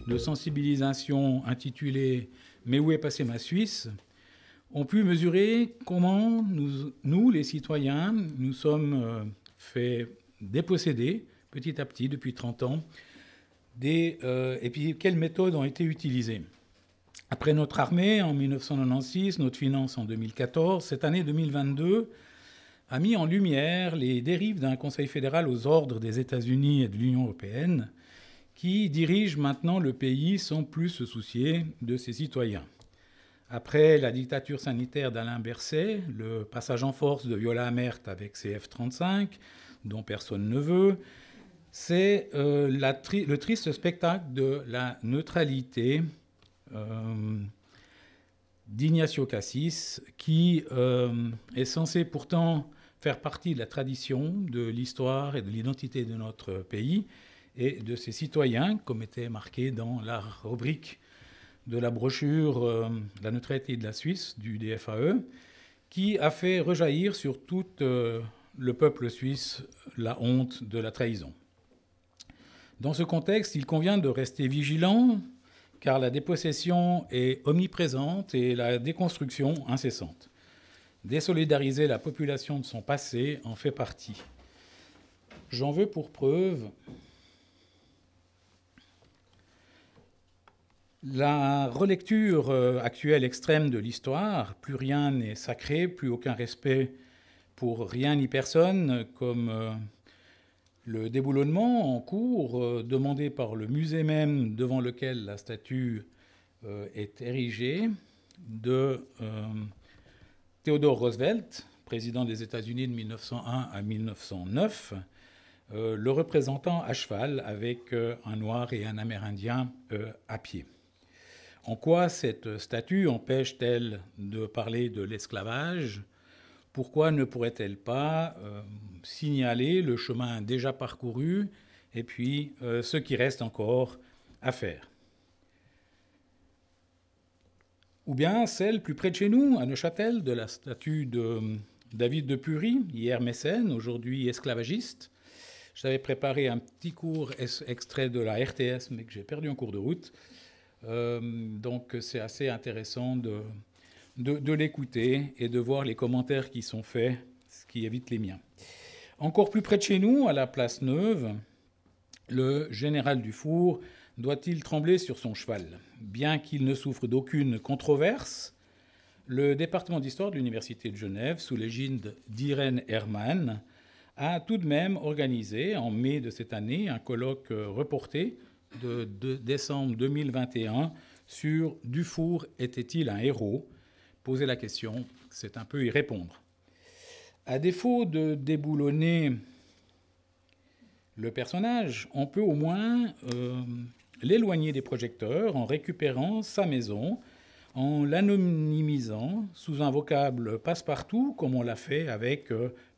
de sensibilisation intitulé « Mais où est passée ma Suisse ?», ont pu mesurer comment nous, les citoyens, nous sommes fait déposséder petit à petit depuis 30 ans, et puis quelles méthodes ont été utilisées. Après notre armée en 1996, notre finance en 2014, cette année 2022 a mis en lumière les dérives d'un Conseil fédéral aux ordres des États-Unis et de l'Union européenne qui dirige maintenant le pays sans plus se soucier de ses citoyens. Après la dictature sanitaire d'Alain Berset, le passage en force de Viola Amherst avec ses F-35, dont personne ne veut, c'est le triste spectacle de la neutralité d'Ignacio Cassis, qui est censé pourtant faire partie de la tradition, de l'histoire et de l'identité de notre pays et de ses citoyens, comme était marqué dans la rubrique de la brochure « La neutralité de la Suisse » du DFAE, qui a fait rejaillir sur tout le peuple suisse la honte de la trahison. Dans ce contexte, il convient de rester vigilant, car la dépossession est omniprésente et la déconstruction incessante. Désolidariser la population de son passé en fait partie. J'en veux pour preuve la relecture actuelle extrême de l'histoire. Plus rien n'est sacré, plus aucun respect pour rien ni personne, comme le déboulonnement en cours demandé par le musée même devant lequel la statue est érigée de Theodore Roosevelt, président des États-Unis de 1901 à 1909, le représentant à cheval avec un noir et un amérindien à pied. En quoi cette statue empêche-t-elle de parler de l'esclavage ? Pourquoi ne pourrait-elle pas signaler le chemin déjà parcouru et puis ce qui reste encore à faire ? Ou bien celle plus près de chez nous, à Neuchâtel, de la statue de David de Pury, hier mécène, aujourd'hui esclavagiste. J'avais préparé un petit court extrait de la RTS, mais que j'ai perdu en cours de route. Donc c'est assez intéressant de l'écouter et de voir les commentaires qui sont faits, ce qui évite les miens. Encore plus près de chez nous, à la place Neuve, le général Dufour doit-il trembler sur son cheval ? Bien qu'il ne souffre d'aucune controverse, le département d'histoire de l'Université de Genève, sous l'égide d'Irène Hermann, a tout de même organisé, en mai de cette année, un colloque reporté de décembre 2021 sur « Dufour était-il un héros ?» Poser la question, c'est un peu y répondre. À défaut de déboulonner le personnage, on peut au moins l'éloigner des projecteurs en récupérant sa maison, en l'anonymisant sous un vocable passe-partout, comme on l'a fait avec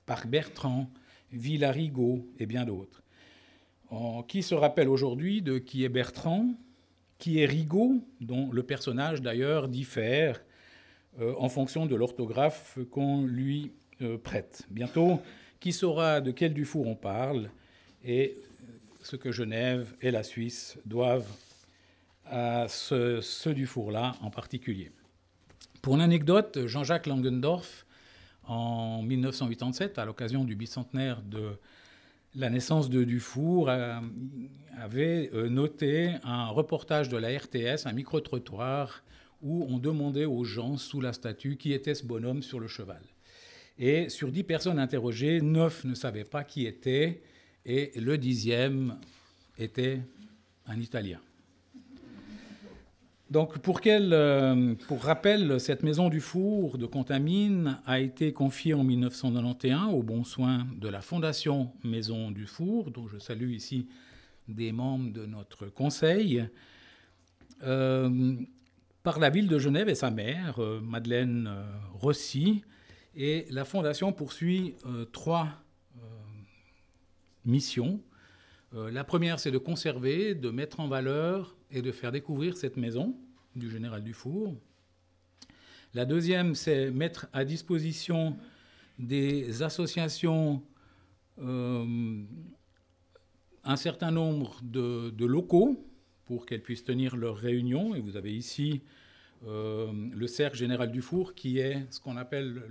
Parc Bertrand, Villa Rigaud et bien d'autres. Qui se rappelle aujourd'hui de qui est Bertrand, qui est Rigaud, dont le personnage d'ailleurs diffère en fonction de l'orthographe qu'on lui prête. Bientôt, qui saura de quel Dufour on parle et ce que Genève et la Suisse doivent à ce Dufour-là en particulier. Pour l'anecdote, Jean-Jacques Langendorf, en 1987, à l'occasion du bicentenaire de la naissance de Dufour, avait noté un reportage de la RTS, un micro-trottoir, où on demandait aux gens sous la statue qui était ce bonhomme sur le cheval. Et sur 10 personnes interrogées, 9 ne savaient pas qui était, et le 10e était un Italien. Donc, pour rappel, cette maison Dufour de Contamine a été confiée en 1991 au bon soin de la Fondation Maison Dufour, dont je salue ici des membres de notre conseil, par la ville de Genève et sa maire, Madeleine Rossi. Et la Fondation poursuit 3 missions. La première, c'est de conserver, de mettre en valeur et de faire découvrir cette maison du général Dufour. La deuxième, c'est mettre à disposition des associations un certain nombre de locaux pour qu'elles puissent tenir leurs réunions. Et vous avez ici le Cercle général du Four, qui est ce qu'on appelle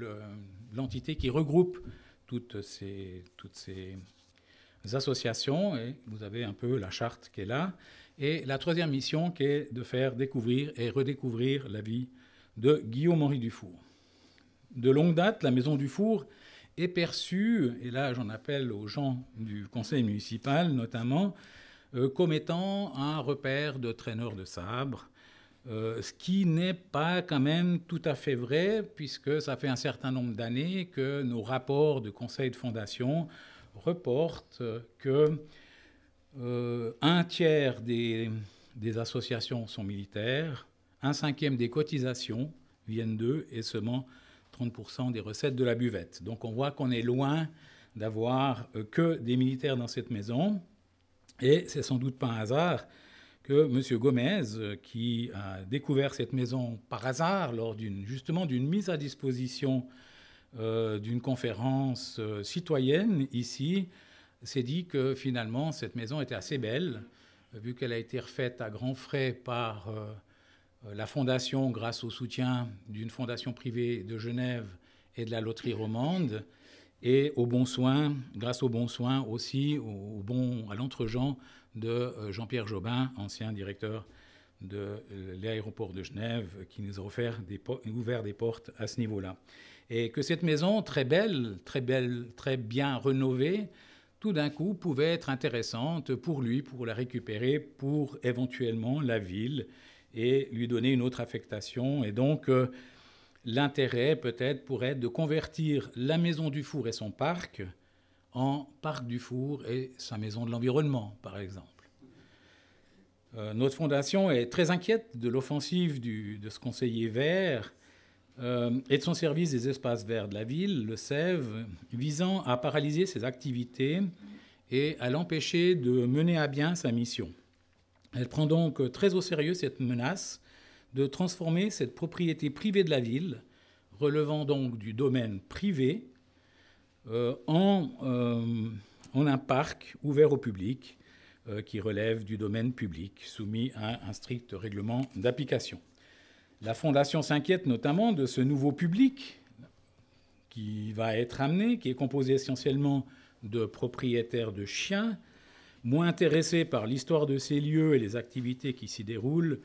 l'entité qui regroupe toutes ces associations. Et vous avez un peu la charte qui est là. Et la troisième mission qui est de faire découvrir et redécouvrir la vie de Guillaume-Henri Dufour. De longue date, la Maison du Four est perçue, et là j'en appelle aux gens du conseil municipal notamment, comme étant un repère de traîneurs de sabre, ce qui n'est pas quand même tout à fait vrai, puisque ça fait un certain nombre d'années que nos rapports de conseil de fondation reportent que un tiers des associations sont militaires, un cinquième des cotisations viennent d'eux, et seulement 30% des recettes de la buvette. Donc on voit qu'on est loin d'avoir que des militaires dans cette maison. Et c'est sans doute pas un hasard que M. Gomez, qui a découvert cette maison par hasard lors justement d'une mise à disposition d'une conférence citoyenne ici, s'est dit que finalement cette maison était assez belle, vu qu'elle a été refaite à grands frais par la fondation grâce au soutien d'une fondation privée de Genève et de la loterie romande, et au bon soin, grâce aux bons soins aussi, à l'entregent de Jean-Pierre Jobin, ancien directeur de l'aéroport de Genève, qui nous a ouvert des portes à ce niveau-là. Et que cette maison, très belle, très bien rénovée, tout d'un coup pouvait être intéressante pour lui, pour la récupérer, pour éventuellement la ville, et lui donner une autre affectation. Et donc, l'intérêt peut-être pourrait être de convertir la Maison du Four et son parc en Parc du Four et sa maison de l'environnement, par exemple. Notre fondation est très inquiète de l'offensive de ce conseiller vert et de son service des espaces verts de la ville, le SEV, visant à paralyser ses activités et à l'empêcher de mener à bien sa mission. Elle prend donc très au sérieux cette menace de transformer cette propriété privée de la ville, relevant donc du domaine privé, en un parc ouvert au public qui relève du domaine public, soumis à un strict règlement d'application. La Fondation s'inquiète notamment de ce nouveau public qui va être amené, qui est composé essentiellement de propriétaires de chiens, moins intéressés par l'histoire de ces lieux et les activités qui s'y déroulent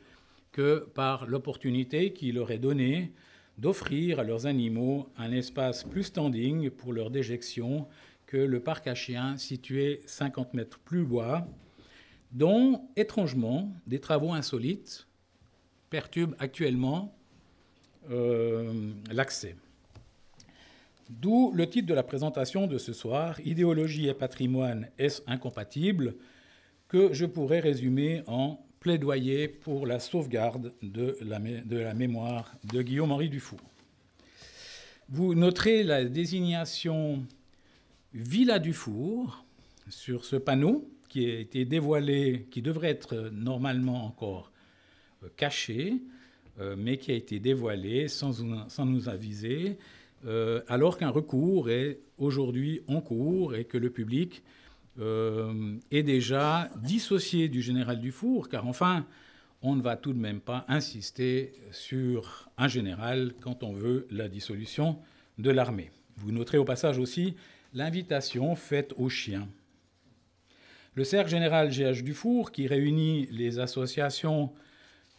que par l'opportunité qui leur est donnée d'offrir à leurs animaux un espace plus standing pour leur déjection que le parc à chiens situé 50 mètres plus bas, dont, étrangement, des travaux insolites perturbent actuellement l'accès. D'où le titre de la présentation de ce soir, « Idéologie et patrimoine, est-ce incompatible ?», que je pourrais résumer en plaidoyer pour la sauvegarde de la mémoire de Guillaume-Henri Dufour. Vous noterez la désignation Villa Dufour sur ce panneau qui a été dévoilé, qui devrait être normalement encore caché, mais qui a été dévoilé sans nous aviser, alors qu'un recours est aujourd'hui en cours et que le public est déjà dissocié du général Dufour, car enfin, on ne va tout de même pas insister sur un général quand on veut la dissolution de l'armée. Vous noterez au passage aussi l'invitation faite aux chiens. Le cercle général G.H. Dufour, qui réunit les associations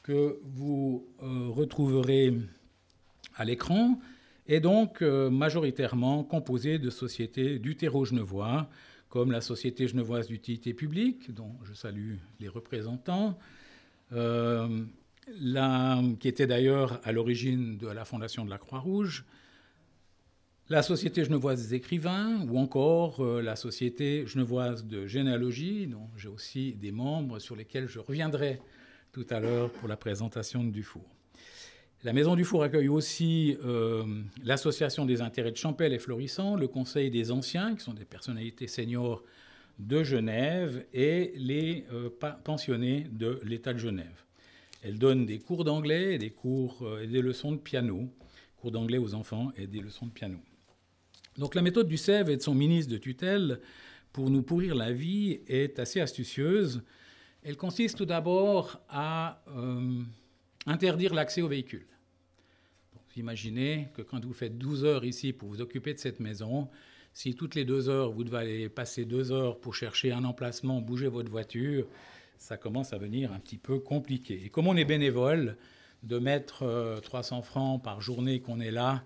que vous retrouverez à l'écran, est donc majoritairement composé de sociétés du terreau genevois, comme la Société genevoise d'utilité publique, dont je salue les représentants, qui était d'ailleurs à l'origine de la fondation de la Croix-Rouge, la Société genevoise des écrivains, ou encore la Société genevoise de généalogie, dont j'ai aussi des membres sur lesquels je reviendrai tout à l'heure pour la présentation de Dufour. La Maison Dufour accueille aussi l'Association des intérêts de Champel et Florissant, le Conseil des anciens, qui sont des personnalités seniors de Genève, et les pensionnés de l'État de Genève. Elle donne des cours d'anglais et des leçons de piano, cours d'anglais aux enfants et des leçons de piano. Donc la méthode du SEV et de son ministre de tutelle pour nous pourrir la vie est assez astucieuse Elle consiste tout d'abord à interdire l'accès aux véhicules. Donc, imaginez que quand vous faites 12 heures ici pour vous occuper de cette maison, si toutes les 2 heures, vous devez aller passer 2 heures pour chercher un emplacement, bouger votre voiture, ça commence à venir un petit peu compliqué. Et comme on est bénévole, de mettre 300 francs par journée qu'on est là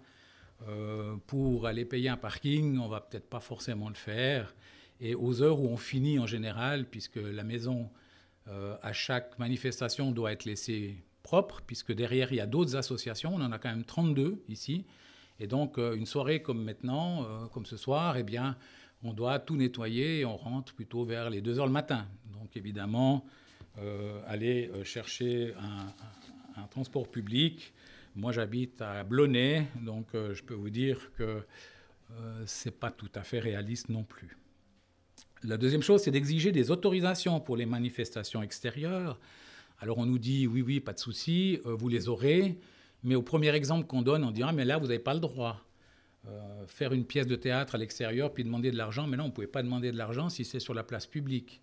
pour aller payer un parking, on ne va peut-être pas forcément le faire. Et aux heures où on finit en général, puisque la maison, à chaque manifestation, doit être laissée propre, puisque derrière, il y a d'autres associations. On en a quand même 32 ici. Et donc, une soirée comme maintenant, comme ce soir, eh bien, on doit tout nettoyer et on rentre plutôt vers les 2 heures le matin. Donc, évidemment, aller chercher un transport public. Moi, j'habite à Blonay, donc je peux vous dire que ce n'est pas tout à fait réaliste non plus. La deuxième chose, c'est d'exiger des autorisations pour les manifestations extérieures. Alors, on nous dit, oui, oui, pas de souci, vous les aurez. Mais au premier exemple qu'on donne, on dira, mais là, vous n'avez pas le droit. Faire une pièce de théâtre à l'extérieur puis demander de l'argent, mais non, on ne pouvait pas demander de l'argent si c'est sur la place publique.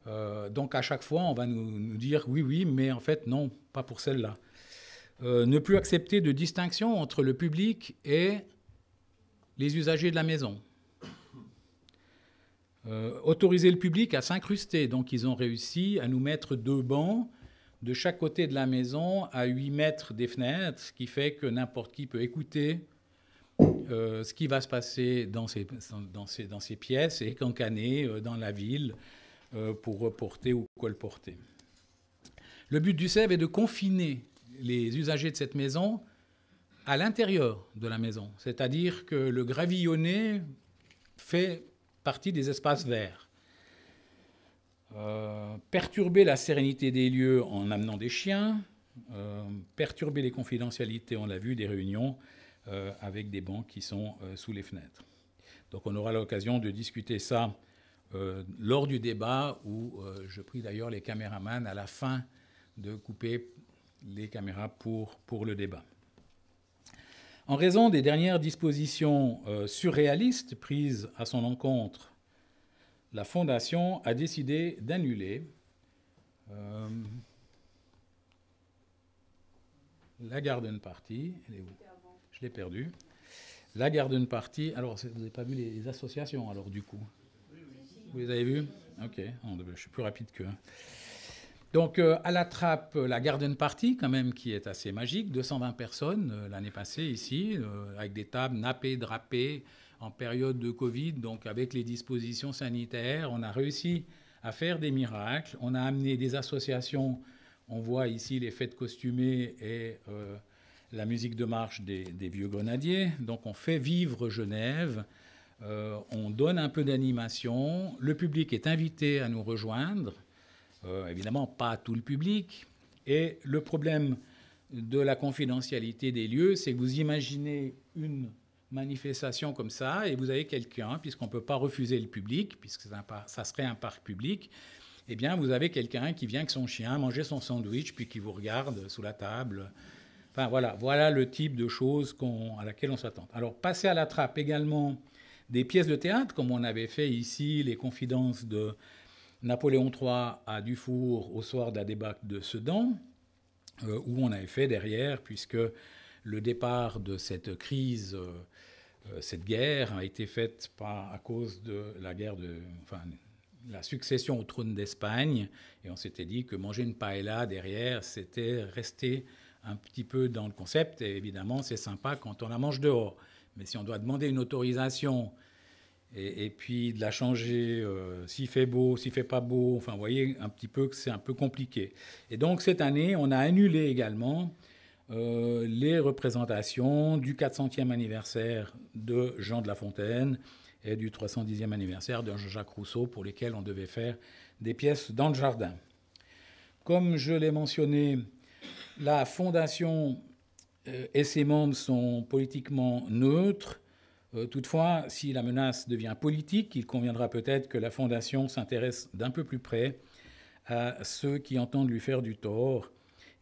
Donc, à chaque fois, on va nous dire, oui, oui, mais en fait, non, pas pour celle-là. Ne plus accepter de distinction entre le public et les usagers de la maison. Autoriser le public à s'incruster. Donc, ils ont réussi à nous mettre 2 bancs de chaque côté de la maison à 8 mètres des fenêtres, ce qui fait que n'importe qui peut écouter ce qui va se passer dans ces pièces et cancaner dans la ville pour reporter ou colporter. Le but du SEV est de confiner les usagers de cette maison à l'intérieur de la maison, c'est-à-dire que le gravillonnet fait partie des espaces verts. Perturber la sérénité des lieux en amenant des chiens, perturber les confidentialités, on l'a vu, des réunions avec des bancs qui sont sous les fenêtres. Donc on aura l'occasion de discuter ça lors du débat où je prie d'ailleurs les caméramans à la fin de couper les caméras pour le débat. En raison des dernières dispositions surréalistes prises à son encontre, la Fondation a décidé d'annuler la garden party. Elle est où ? Je l'ai perdue. La garden party. Alors, vous n'avez pas vu les associations, alors, du coup ? Vous les avez vues ? Ok, je suis plus rapide qu'eux. Donc, à la trappe, la garden party, quand même, qui est assez magique. 220 personnes l'année passée, ici, avec des tables nappées, drapées, en période de Covid, donc avec les dispositions sanitaires, on a réussi à faire des miracles. On a amené des associations, on voit ici les fêtes costumées et la musique de marche des Vieux Grenadiers. Donc on fait vivre Genève, on donne un peu d'animation. Le public est invité à nous rejoindre, évidemment pas tout le public. Et le problème de la confidentialité des lieux, c'est que vous imaginez une manifestation comme ça, et vous avez quelqu'un, puisqu'on ne peut pas refuser le public, puisque ça serait un parc public, eh bien, vous avez quelqu'un qui vient avec son chien manger son sandwich, puis qui vous regarde sous la table. Enfin, voilà le type de choses à laquelle on s'attend. Alors, passer à la trappe également des pièces de théâtre, comme on avait fait ici, les confidences de Napoléon III à Dufour au soir de la débâcle de Sedan, où on avait fait derrière, puisque le départ de cette crise, cette guerre a été faite à cause de la guerre la succession au trône d'Espagne, et on s'était dit que manger une paella derrière, c'était rester un petit peu dans le concept, et évidemment c'est sympa quand on la mange dehors. Mais si on doit demander une autorisation et puis de la changer s'il fait beau, s'il fait pas beau, enfin vous voyez un petit peu que c'est un peu compliqué. Et donc cette année, on a annulé également les représentations du 400e anniversaire de Jean de La Fontaine et du 310e anniversaire de Jean-Jacques Rousseau, pour lesquels on devait faire des pièces dans le jardin. Comme je l'ai mentionné, la Fondation et ses membres sont politiquement neutres. Toutefois, si la menace devient politique, il conviendra peut-être que la Fondation s'intéresse d'un peu plus près à ceux qui entendent lui faire du tort,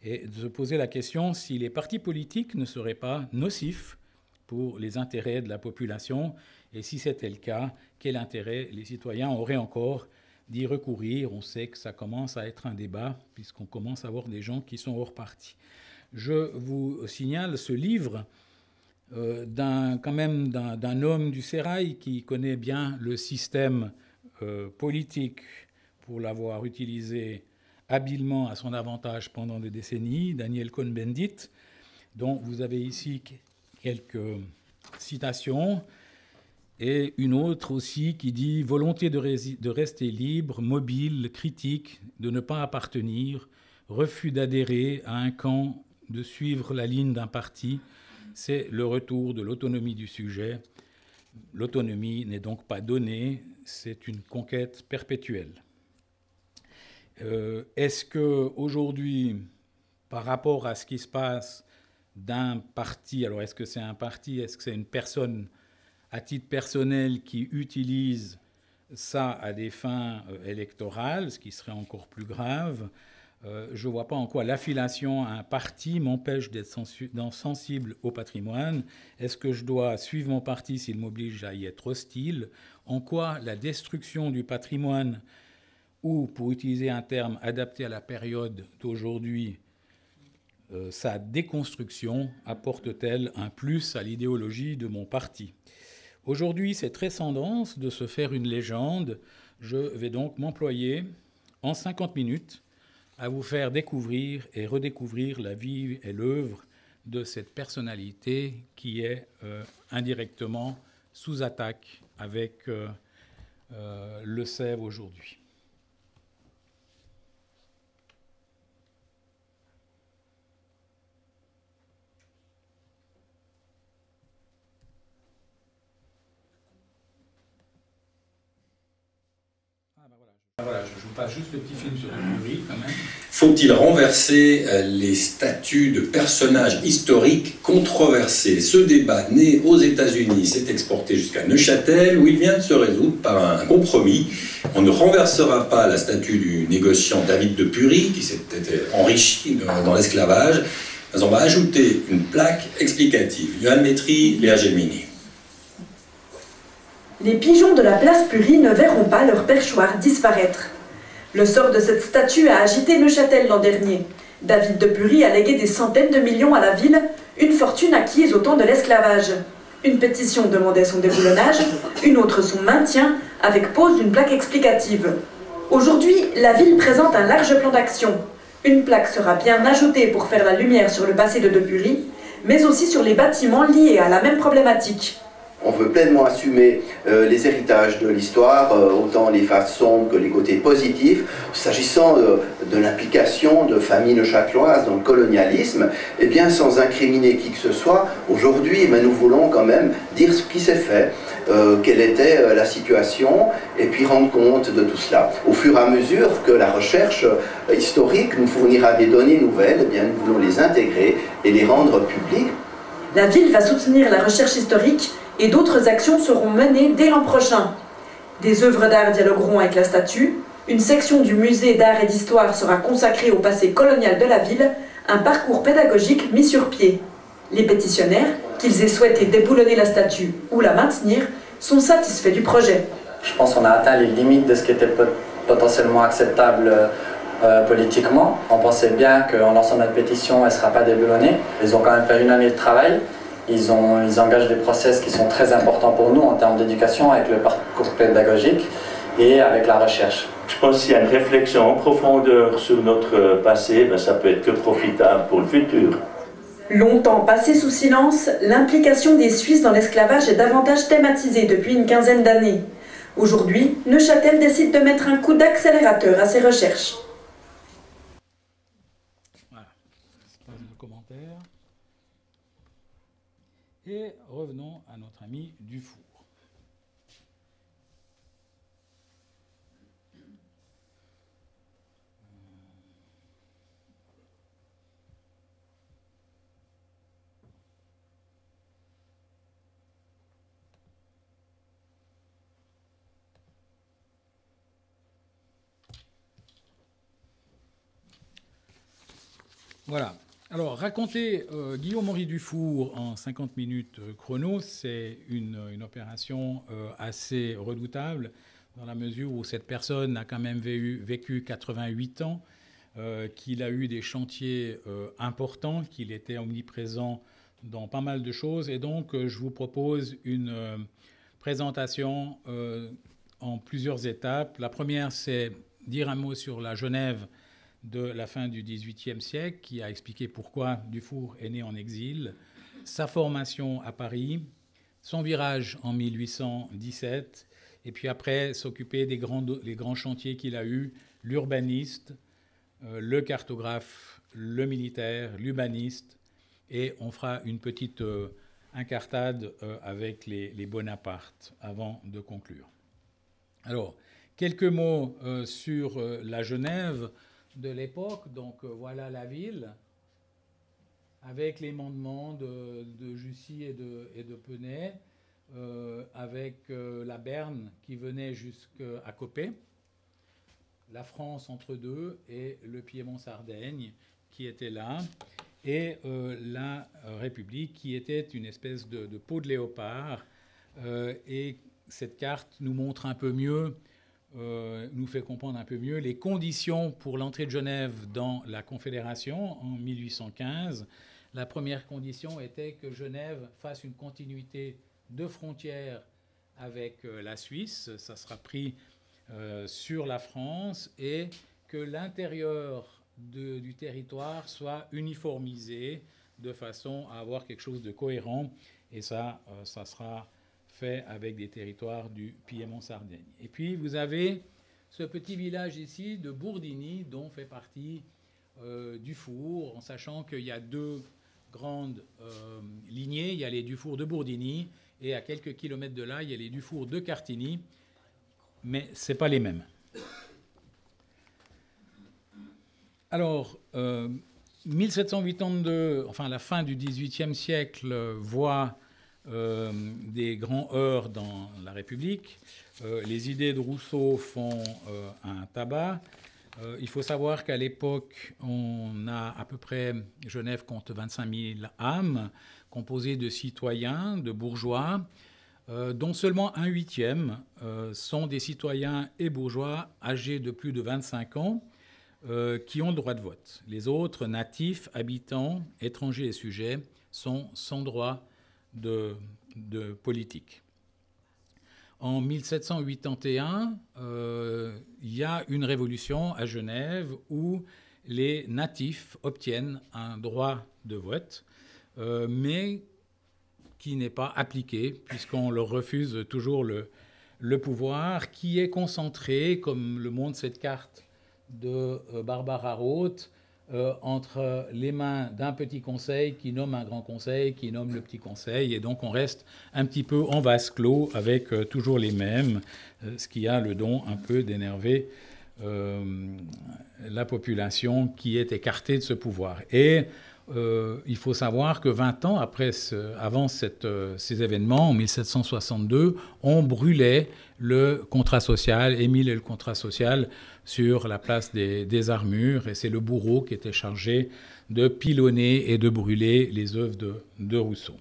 et de se poser la question si les partis politiques ne seraient pas nocifs pour les intérêts de la population, et si c'était le cas, quel intérêt les citoyens auraient encore d'y recourir. On sait que ça commence à être un débat, puisqu'on commence à avoir des gens qui sont hors parti. Je vous signale ce livre quand même d'un homme du sérail qui connaît bien le système politique pour l'avoir utilisé habilement à son avantage pendant des décennies, Daniel Cohn-Bendit, dont vous avez ici quelques citations, et une autre aussi qui dit « Volonté de rester libre, mobile, critique, de ne pas appartenir, refus d'adhérer à un camp, de suivre la ligne d'un parti, c'est le retour de l'autonomie du sujet. L'autonomie n'est donc pas donnée, c'est une conquête perpétuelle. » Est-ce qu'aujourd'hui, par rapport à ce qui se passe d'un parti, alors est-ce que c'est un parti, est-ce que c'est une personne à titre personnel qui utilise ça à des fins électorales, ce qui serait encore plus grave, je ne vois pas en quoi l'affiliation à un parti m'empêche d'être sensible au patrimoine. Est-ce que je dois suivre mon parti s'il m'oblige à y être hostile? En quoi la destruction du patrimoine, ou, pour utiliser un terme adapté à la période d'aujourd'hui, sa déconstruction apporte-t-elle un plus à l'idéologie de mon parti? Aujourd'hui, c'est très tendance de se faire une légende. Je vais donc m'employer en 50 minutes à vous faire découvrir et redécouvrir la vie et l'œuvre de cette personnalité qui est indirectement sous attaque avec le Sèvres aujourd'hui. Voilà, je vous passe juste le petit film sur Dupuy, quand même. Faut-il renverser les statuts de personnages historiques controversés? Ce débat né aux États-Unis s'est exporté jusqu'à Neuchâtel, où il vient de se résoudre par un compromis. On ne renversera pas la statue du négociant David de Pury, qui s'était enrichi dans l'esclavage, mais on va ajouter une plaque explicative. Yoann Métry, Léa Gelmini. Les pigeons de la place Pury ne verront pas leur perchoir disparaître. Le sort de cette statue a agité Neuchâtel l'an dernier. David de Pury a légué des centaines de millions à la ville, une fortune acquise au temps de l'esclavage. Une pétition demandait son déboulonnage, une autre son maintien, avec pose d'une plaque explicative. Aujourd'hui, la ville présente un large plan d'action. Une plaque sera bien ajoutée pour faire la lumière sur le passé de Pury, mais aussi sur les bâtiments liés à la même problématique. On veut pleinement assumer les héritages de l'histoire, autant les faces sombres que les côtés positifs. S'agissant de l'implication de familles neuchâteloises dans le colonialisme, eh bien, sans incriminer qui que ce soit, aujourd'hui, nous voulons quand même dire ce qui s'est fait, quelle était la situation, et puis rendre compte de tout cela. Au fur et à mesure que la recherche historique nous fournira des données nouvelles, eh bien, nous voulons les intégrer et les rendre publiques. La ville va soutenir la recherche historique et d'autres actions seront menées dès l'an prochain. Des œuvres d'art dialogueront avec la statue, une section du musée d'art et d'histoire sera consacrée au passé colonial de la ville, un parcours pédagogique mis sur pied. Les pétitionnaires, qu'ils aient souhaité déboulonner la statue ou la maintenir, sont satisfaits du projet. Je pense qu'on a atteint les limites de ce qui était potentiellement acceptable politiquement. On pensait bien qu'en lançant notre pétition, elle ne sera pas déboulonnée. Ils ont quand même fait une année de travail. Ils engagent des process qui sont très importants pour nous en termes d'éducation, avec le parcours pédagogique et avec la recherche. Je pense qu'il y a une réflexion en profondeur sur notre passé, ça peut être que profitable pour le futur. Longtemps passé sous silence, l'implication des Suisses dans l'esclavage est davantage thématisée depuis une quinzaine d'années. Aujourd'hui, Neuchâtel décide de mettre un coup d'accélérateur à ses recherches. Voilà, c'est le commentaire. Et revenons à notre ami Dufour. Voilà. Alors, raconter Guillaume-Henri Dufour en 50 minutes chrono, c'est une opération assez redoutable. dans la mesure où cette personne a quand même vécu 88 ans, qu'il a eu des chantiers importants, qu'il était omniprésent dans pas mal de choses. Et donc, je vous propose une présentation en plusieurs étapes. La première, c'est dire un mot sur la Genève de la fin du XVIIIe siècle, qui a expliqué pourquoi Dufour est né en exil, sa formation à Paris, son virage en 1817, et puis après s'occuper des grands chantiers qu'il a eus, l'urbaniste, le cartographe, le militaire, l'humaniste, et on fera une petite incartade avec les Bonaparte avant de conclure. Alors, quelques mots sur la Genève de l'époque. Donc voilà la ville, avec les mandements de Jussy et de Penay, avec la Berne qui venait jusqu'à Coppet, la France entre deux et le Piémont-Sardaigne qui était là, et la République qui était une espèce de peau de léopard. Et cette carte nous montre un peu mieux, nous fait comprendre un peu mieux les conditions pour l'entrée de Genève dans la Confédération en 1815. La première condition était que Genève fasse une continuité de frontière avec la Suisse, ça sera pris sur la France, et que l'intérieur du territoire soit uniformisé de façon à avoir quelque chose de cohérent, et ça sera fait avec des territoires du Piémont-Sardaigne. Et puis vous avez ce petit village ici de Bourdigny, dont fait partie Dufour, en sachant qu'il y a deux grandes lignées. Il y a les Dufour de Bourdigny, et à quelques kilomètres de là, il y a les Dufour de Cartigny, mais ce n'est pas les mêmes. Alors, 1782, enfin la fin du XVIIIe siècle, voit des grands heurts dans la République. Les idées de Rousseau font un tabac. Il faut savoir qu'à l'époque, on a à peu près, Genève compte 25 000 âmes, composées de citoyens, de bourgeois, dont seulement 1/8 sont des citoyens et bourgeois âgés de plus de 25 ans, qui ont le droit de vote. Les autres, natifs, habitants, étrangers et sujets, sont sans droit de politique. En 1781, il y a une révolution à Genève où les natifs obtiennent un droit de vote, mais qui n'est pas appliqué, puisqu'on leur refuse toujours le pouvoir, qui est concentré, comme le montre cette carte de Barbara Roth, entre les mains d'un petit conseil qui nomme un grand conseil, qui nomme le petit conseil, et donc on reste un petit peu en vase clos avec toujours les mêmes, ce qui a le don un peu d'énerver la population qui est écartée de ce pouvoir. Et il faut savoir que 20 ans avant ces événements, en 1762, on brûlait le contrat social, Émile et le contrat social, sur la place des Armures, et c'est le bourreau qui était chargé de pilonner et de brûler les œuvres de Rousseau.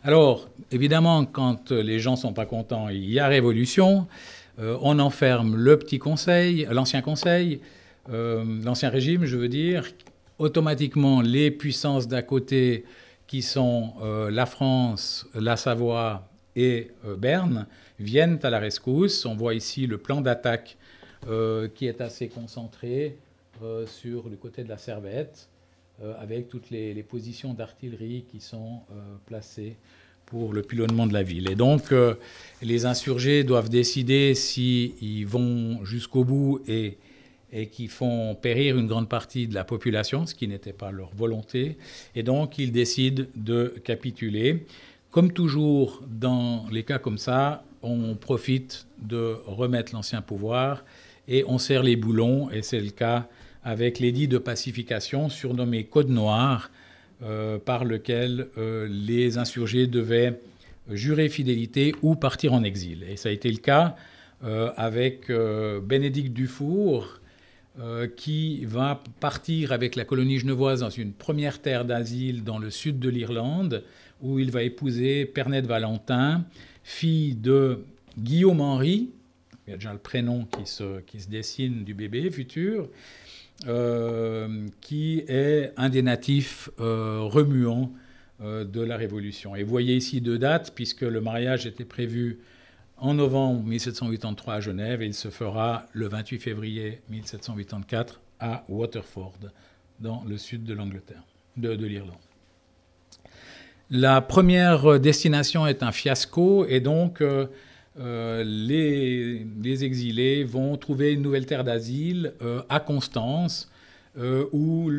Alors, évidemment, quand les gens ne sont pas contents, il y a révolution, on enferme le petit conseil, l'ancien conseil, l'ancien régime, je veux dire. Automatiquement, les puissances d'à côté, qui sont la France, la Savoie et Berne, viennent à la rescousse. On voit ici le plan d'attaque qui est assez concentré sur le côté de la Servette, avec toutes les positions d'artillerie qui sont placées pour le pilonnement de la ville. Et donc, les insurgés doivent décider s'ils vont jusqu'au bout et qui font périr une grande partie de la population, ce qui n'était pas leur volonté. Et donc, ils décident de capituler. Comme toujours, dans les cas comme ça, on profite de remettre l'ancien pouvoir et on serre les boulons. Et c'est le cas avec l'édit de pacification, surnommé Code Noir, par lequel les insurgés devaient jurer fidélité ou partir en exil. Et ça a été le cas avec Bénédicte Dufour, qui va partir avec la colonie genevoise dans une première terre d'asile dans le sud de l'Irlande, où il va épouser Pernette Valentin, fille de Guillaume-Henri, il y a déjà le prénom qui se dessine du bébé futur, qui est un des natifs remuants de la Révolution. Et vous voyez ici 2 dates, puisque le mariage était prévu en novembre 1783 à Genève, et il se fera le 28 février 1784 à Waterford, dans le sud de l'Angleterre, de l'Irlande. La première destination est un fiasco, et donc les exilés vont trouver une nouvelle terre d'asile à Constance, où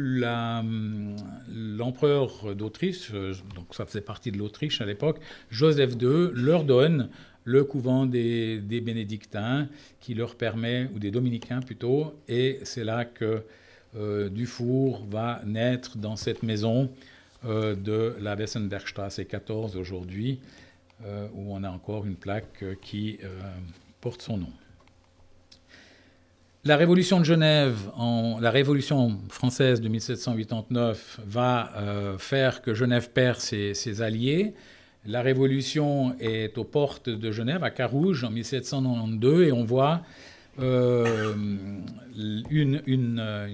l'empereur d'Autriche, donc ça faisait partie de l'Autriche à l'époque, Joseph II, leur donne le couvent des bénédictins qui leur permet, ou des dominicains plutôt, et c'est là que Dufour va naître dans cette maison de la Wessenbergstraße 14 aujourd'hui, où on a encore une plaque qui porte son nom. La Révolution de Genève, la Révolution française de 1789, va faire que Genève perd ses alliés. La Révolution est aux portes de Genève, à Carouge, en 1792, et on voit une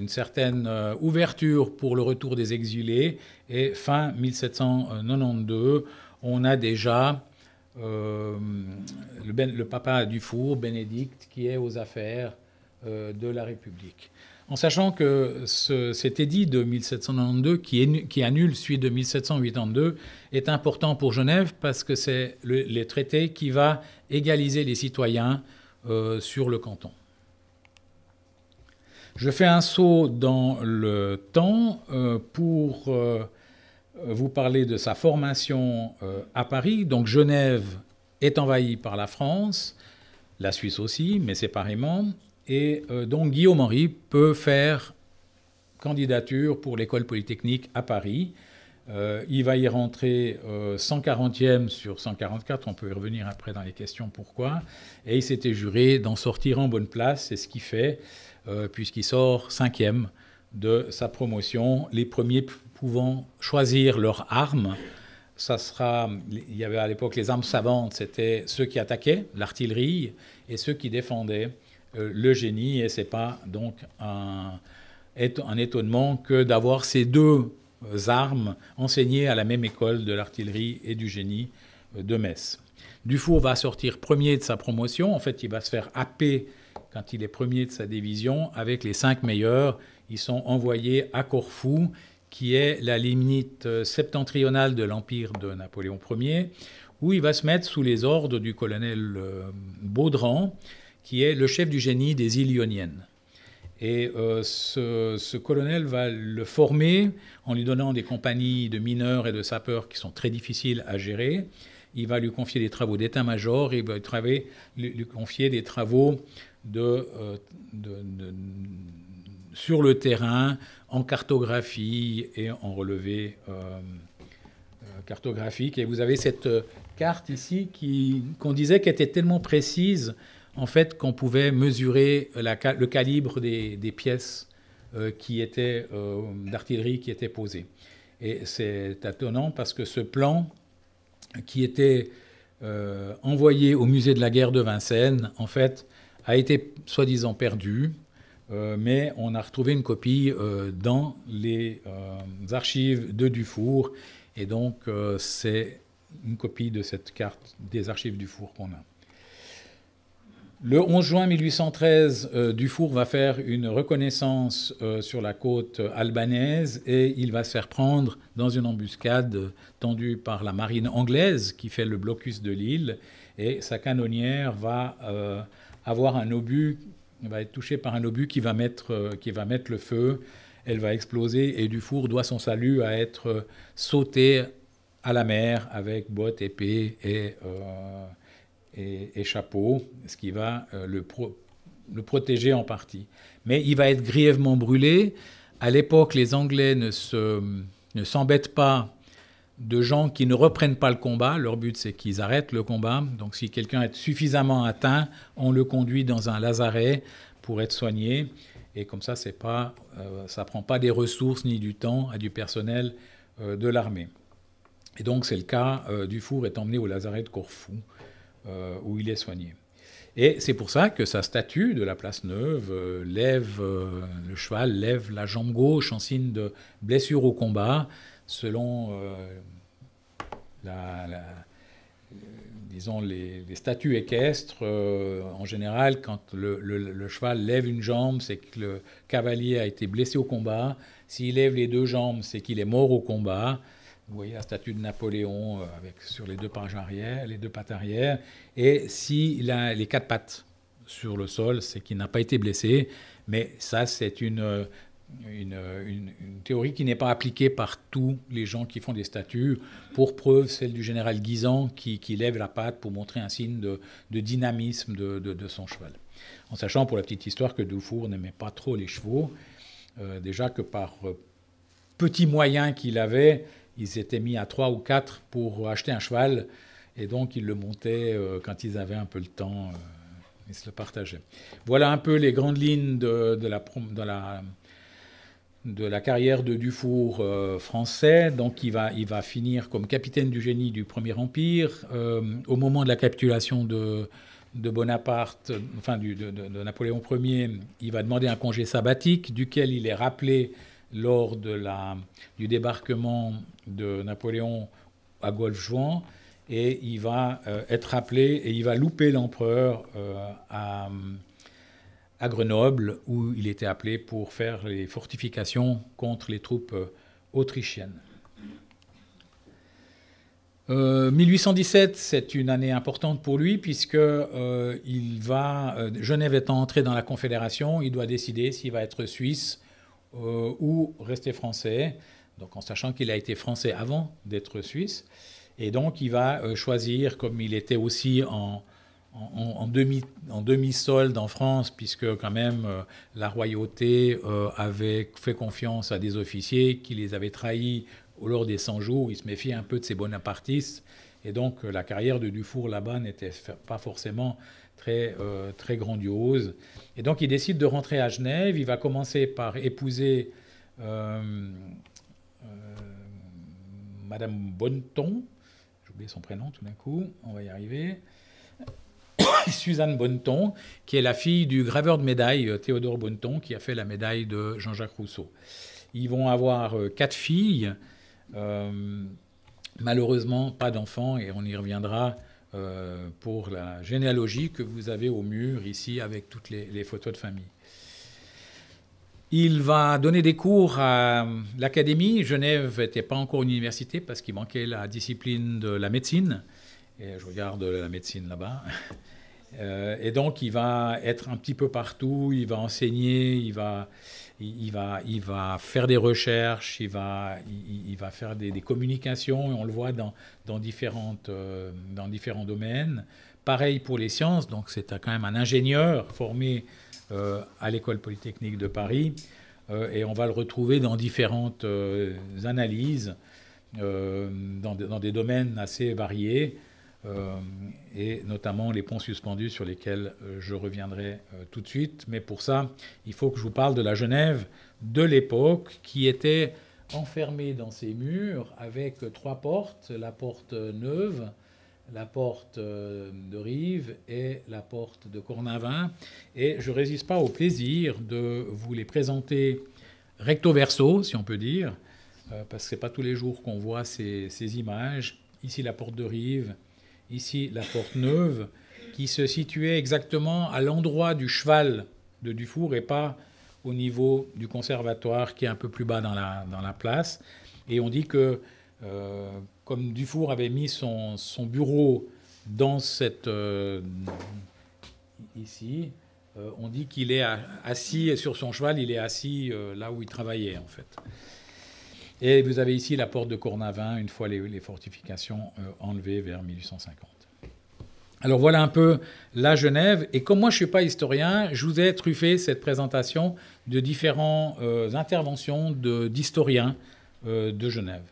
certaine ouverture pour le retour des exilés. Et fin 1792, on a déjà le papa Dufour, Bénédicte, qui est aux affaires de la République. En sachant que cet édit de 1792, qui annule celui de 1782, est important pour Genève parce que c'est les traités qui va égaliser les citoyens sur le canton. Je fais un saut dans le temps pour vous parler de sa formation à Paris. Donc Genève est envahie par la France, la Suisse aussi, mais séparément. Et donc Guillaume-Henri peut faire candidature pour l'école polytechnique à Paris. Il va y rentrer 140e sur 144, on peut y revenir après dans les questions pourquoi. Et il s'était juré d'en sortir en bonne place, c'est ce qu'il fait, puisqu'il sort 5e de sa promotion, les premiers pouvant choisir leurs armes. Il y avait à l'époque les armes savantes, c'était ceux qui attaquaient, l'artillerie, et ceux qui défendaient, le génie. Et ce n'est pas donc un étonnement que d'avoir ces 2 armes enseignées à la même école de l'artillerie et du génie de Metz. Dufour va sortir premier de sa promotion. En fait, il va se faire happer quand il est premier de sa division avec les 5 meilleurs. Ils sont envoyés à Corfou, qui est la limite septentrionale de l'empire de Napoléon Ier, où il va se mettre sous les ordres du colonel Baudran, qui est le chef du génie des îles Ioniennes. Et ce colonel va le former en lui donnant des compagnies de mineurs et de sapeurs qui sont très difficiles à gérer. Il va lui confier des travaux d'état-major et il va lui confier des travaux sur le terrain, en cartographie et en relevé cartographique. Et vous avez cette carte ici qu'on disait qu'elle était tellement précise en fait, qu'on pouvait mesurer le calibre des pièces d'artillerie qui étaient posées. Et c'est étonnant parce que ce plan qui était envoyé au musée de la guerre de Vincennes, en fait, a été soi-disant perdu, mais on a retrouvé une copie dans les archives de Dufour, et donc c'est une copie de cette carte des archives Dufour qu'on a. Le 11 juin 1813, Dufour va faire une reconnaissance sur la côte albanaise et il va se faire prendre dans une embuscade tendue par la marine anglaise qui fait le blocus de l'île, et sa canonnière va avoir un obus, va être touchée par un obus qui va mettre le feu. Elle va exploser et Dufour doit son salut à être sauté à la mer avec bottes, épée et chapeau, ce qui va le protéger en partie. Mais il va être grièvement brûlé. À l'époque, les Anglais ne s'embêtent pas de gens qui ne reprennent pas le combat. Leur but, c'est qu'ils arrêtent le combat. Donc si quelqu'un est suffisamment atteint, on le conduit dans un lazaret pour être soigné. Et comme ça, ça ne prend pas des ressources ni du temps à du personnel de l'armée. Et donc c'est le cas, Dufour est emmené au lazaret de Corfou où il est soigné. Et c'est pour ça que sa statue de la place Neuve le cheval lève la jambe gauche en signe de blessure au combat, selon disons les statues équestres. En général, quand le cheval lève une jambe, c'est que le cavalier a été blessé au combat. S'il lève les deux jambes, c'est qu'il est mort au combat. Vous voyez la statue de Napoléon sur les deux pattes arrière. Et s'il a les quatre pattes sur le sol, c'est qu'il n'a pas été blessé. Mais ça, c'est une théorie qui n'est pas appliquée par tous les gens qui font des statues. Pour preuve, celle du général Guisan qui lève la patte pour montrer un signe de dynamisme de son cheval. En sachant, pour la petite histoire, que Dufour n'aimait pas trop les chevaux. Déjà que par petits moyens qu'il avait, ils s'étaient mis à 3 ou 4 pour acheter un cheval, et donc ils le montaient quand ils avaient un peu le temps, ils se le partageaient. Voilà un peu les grandes lignes de la carrière de Dufour français. Donc il va finir comme capitaine du génie du Premier Empire. Au moment de la capitulation de Bonaparte, enfin de Napoléon Ier, il va demander un congé sabbatique, duquel il est rappelé lors du débarquement de Napoléon à Golfe-Juan, et il va être rappelé et il va louper l'empereur à Grenoble, où il était appelé pour faire les fortifications contre les troupes autrichiennes. 1817, c'est une année importante pour lui, puisque Genève étant entrée dans la Confédération, il doit décider s'il va être suisse ou rester français, donc en sachant qu'il a été français avant d'être suisse. Et donc il va choisir, comme il était aussi en demi-solde en France, puisque quand même la royauté avait fait confiance à des officiers qui les avaient trahis lors des 100 jours. Il se méfiait un peu de ces bonapartistes, et donc la carrière de Dufour là-bas n'était pas forcément très grandiose. Et donc il décide de rentrer à Genève. Il va commencer par épouser Madame Bonneton. J'ai oublié son prénom tout d'un coup, on va y arriver. Suzanne Bonneton, qui est la fille du graveur de médailles Théodore Bonneton, qui a fait la médaille de Jean-Jacques Rousseau. Ils vont avoir 4 filles, malheureusement pas d'enfants, et on y reviendra pour la généalogie que vous avez au mur ici avec toutes les photos de famille. Il va donner des cours à l'Académie. Genève n'était pas encore une université parce qu'il manquait la discipline de la médecine. Et je regarde la médecine là-bas. Et donc, il va être un petit peu partout. Il va enseigner, il va faire des recherches, il va faire des communications. Et on le voit dans différents domaines. Pareil pour les sciences. Donc, c'est quand même un ingénieur formé à l'École polytechnique de Paris, et on va le retrouver dans différentes analyses, dans des domaines assez variés, et notamment les ponts suspendus sur lesquels je reviendrai tout de suite. Mais pour ça, il faut que je vous parle de la Genève de l'époque, qui était enfermée dans ses murs avec 3 portes, la porte Neuve, la porte de Rive et la porte de Cornavin. Et je ne résiste pas au plaisir de vous les présenter recto verso, si on peut dire, parce que ce n'est pas tous les jours qu'on voit ces images. Ici, la porte de Rive, ici, la porte Neuve, qui se situait exactement à l'endroit du cheval de Dufour et pas au niveau du conservatoire, qui est un peu plus bas dans la place. Et on dit que comme Dufour avait mis son bureau dans ici, on dit qu'il est assis sur son cheval, il est assis là où il travaillait en fait. Et vous avez ici la porte de Cornavin, une fois les fortifications enlevées vers 1850. Alors voilà un peu la Genève. Et comme moi je ne suis pas historien, je vous ai truffé cette présentation de différentes interventions d'historiens de Genève.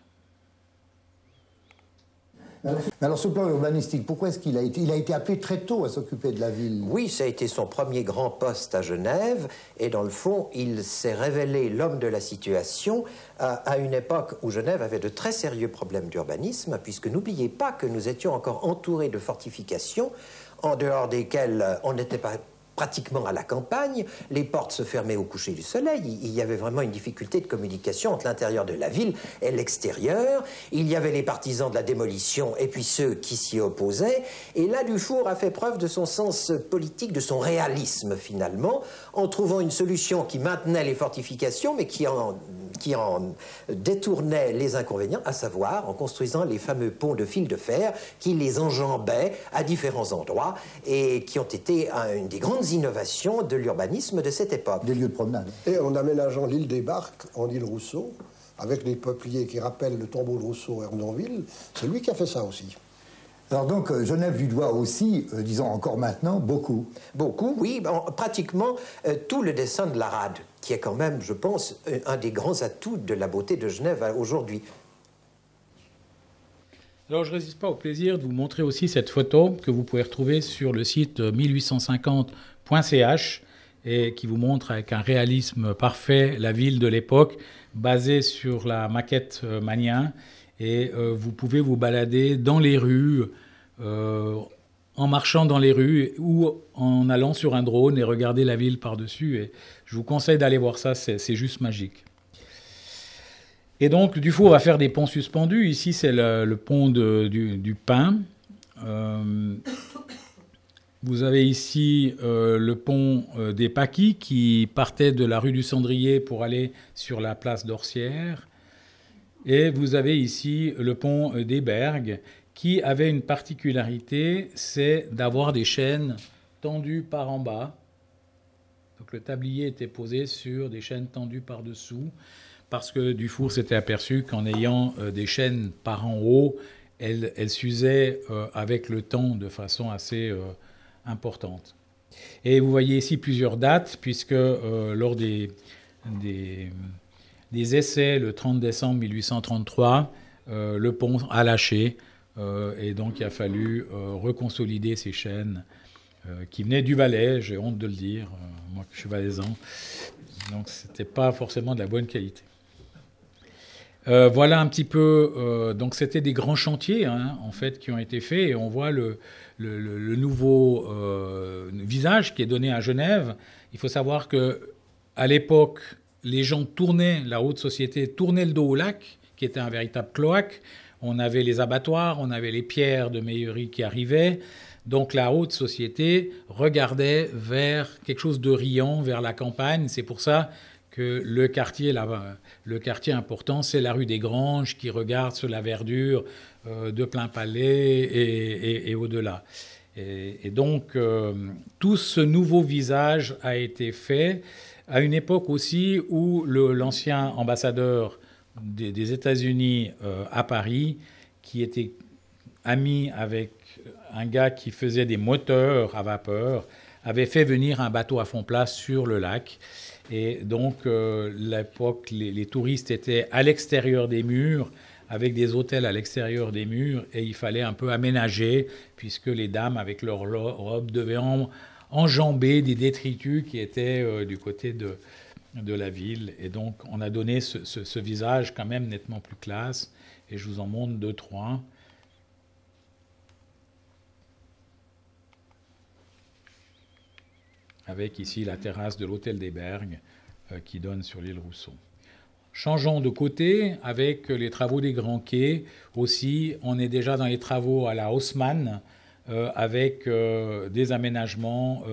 Mais alors, sur le plan urbanistique, pourquoi est-ce qu'il a été appelé très tôt à s'occuper de la ville? Oui, ça a été son premier grand poste à Genève, et dans le fond, il s'est révélé l'homme de la situation à une époque où Genève avait de très sérieux problèmes d'urbanisme, puisque n'oubliez pas que nous étions encore entourés de fortifications, en dehors desquelles on n'était pas pratiquement à la campagne, les portes se fermaient au coucher du soleil, il y avait vraiment une difficulté de communication entre l'intérieur de la ville et l'extérieur, il y avait les partisans de la démolition et puis ceux qui s'y opposaient, et là Dufour a fait preuve de son sens politique, de son réalisme finalement, en trouvant une solution qui maintenait les fortifications mais qui en détournait les inconvénients, à savoir en construisant les fameux ponts de fil de fer qui les enjambaient à différents endroits et qui ont été une des grandes innovations de l'urbanisme de cette époque. Des lieux de promenade. Et en aménageant l'île des Barques en île Rousseau, avec les peupliers qui rappellent le tombeau de Rousseau à Hernonville, c'est lui qui a fait ça aussi. Alors donc, Genève lui doit aussi, disons encore maintenant, beaucoup. Beaucoup, oui. Pratiquement tout le dessin de l'Arade, qui est quand même, je pense, un des grands atouts de la beauté de Genève aujourd'hui. Alors, je ne résiste pas au plaisir de vous montrer aussi cette photo que vous pouvez retrouver sur le site 1850.ch et qui vous montre avec un réalisme parfait la ville de l'époque, basée sur la maquette Magnin. Et vous pouvez vous balader dans les rues, en marchant dans les rues ou en allant sur un drone et regarder la ville par-dessus. Et je vous conseille d'aller voir ça, c'est juste magique. Et donc, Dufour va faire des ponts suspendus. Ici, c'est le pont du Pin. Vous avez ici le pont des Paquis qui partait de la rue du Cendrier pour aller sur la place d'Orsières. Et vous avez ici le pont des Bergues qui avait une particularité, c'est d'avoir des chaînes tendues par en bas. Donc le tablier était posé sur des chaînes tendues par-dessous parce que Dufour s'était aperçu qu'en ayant des chaînes par en haut, elles s'usaient avec le temps de façon assez importante. Et vous voyez ici plusieurs dates puisque lors des essais, le 30 décembre 1833, le pont a lâché et donc il a fallu reconsolider ces chaînes qui venaient du Valais, j'ai honte de le dire, moi que je suis valaisan, donc c'était pas forcément de la bonne qualité. Voilà un petit peu, donc c'était des grands chantiers hein, en fait qui ont été faits et on voit le nouveau visage qui est donné à Genève. Il faut savoir que à l'époque, les gens tournaient, la haute société tournait le dos au lac, qui était un véritable cloaque. On avait les abattoirs, on avait les pierres de Meillerie qui arrivaient. Donc la haute société regardait vers quelque chose de riant, vers la campagne. C'est pour ça que le quartier important, c'est la rue des Granges qui regarde sur la verdure de Plainpalais et au-delà. Et donc tout ce nouveau visage a été fait à une époque aussi où l'ancien ambassadeur des États-Unis à Paris, qui était ami avec un gars qui faisait des moteurs à vapeur, avait fait venir un bateau à fond plat sur le lac. Et donc, l'époque, les touristes étaient à l'extérieur des murs, avec des hôtels à l'extérieur des murs, et il fallait un peu aménager, puisque les dames, avec leurs robes, devaient enjamber des détritus qui étaient du côté de la ville. Et donc, on a donné ce visage quand même nettement plus classe. Et je vous en montre 2, 3. Avec ici la terrasse de l'hôtel des Bergues qui donne sur l'île Rousseau. Changeons de côté avec les travaux des Grands Quais. Aussi, on est déjà dans les travaux à la Haussmann, avec des aménagements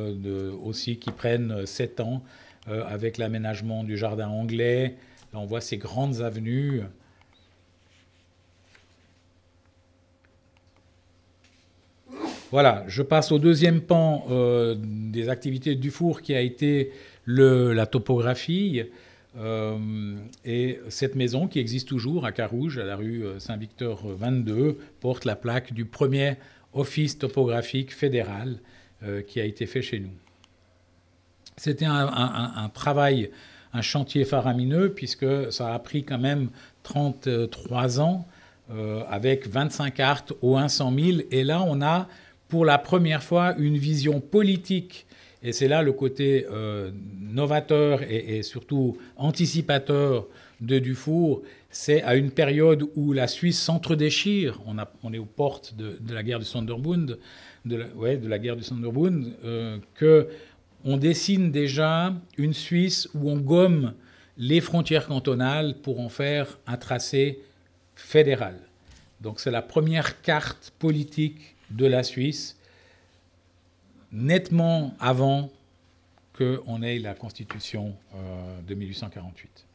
aussi qui prennent 7 ans, avec l'aménagement du jardin anglais. Là, on voit ces grandes avenues. Voilà, je passe au deuxième pan des activités de Dufour qui a été la topographie. Et cette maison qui existe toujours à Carouge, à la rue Saint-Victor 22, porte la plaque du premier office topographique fédéral qui a été fait chez nous. C'était un travail, un chantier faramineux, puisque ça a pris quand même 33 ans avec 25 cartes au 1 100 000. Et là, on a pour la première fois une vision politique. Et c'est là le côté novateur et surtout anticipateur de Dufour. C'est à une période où la Suisse s'entre-déchire. On est aux portes de la guerre du Sonderbund, de la guerre du Sonderbund, qu'on dessine déjà une Suisse où on gomme les frontières cantonales pour en faire un tracé fédéral. Donc c'est la première carte politique de la Suisse, nettement avant qu'on ait la Constitution de 1848.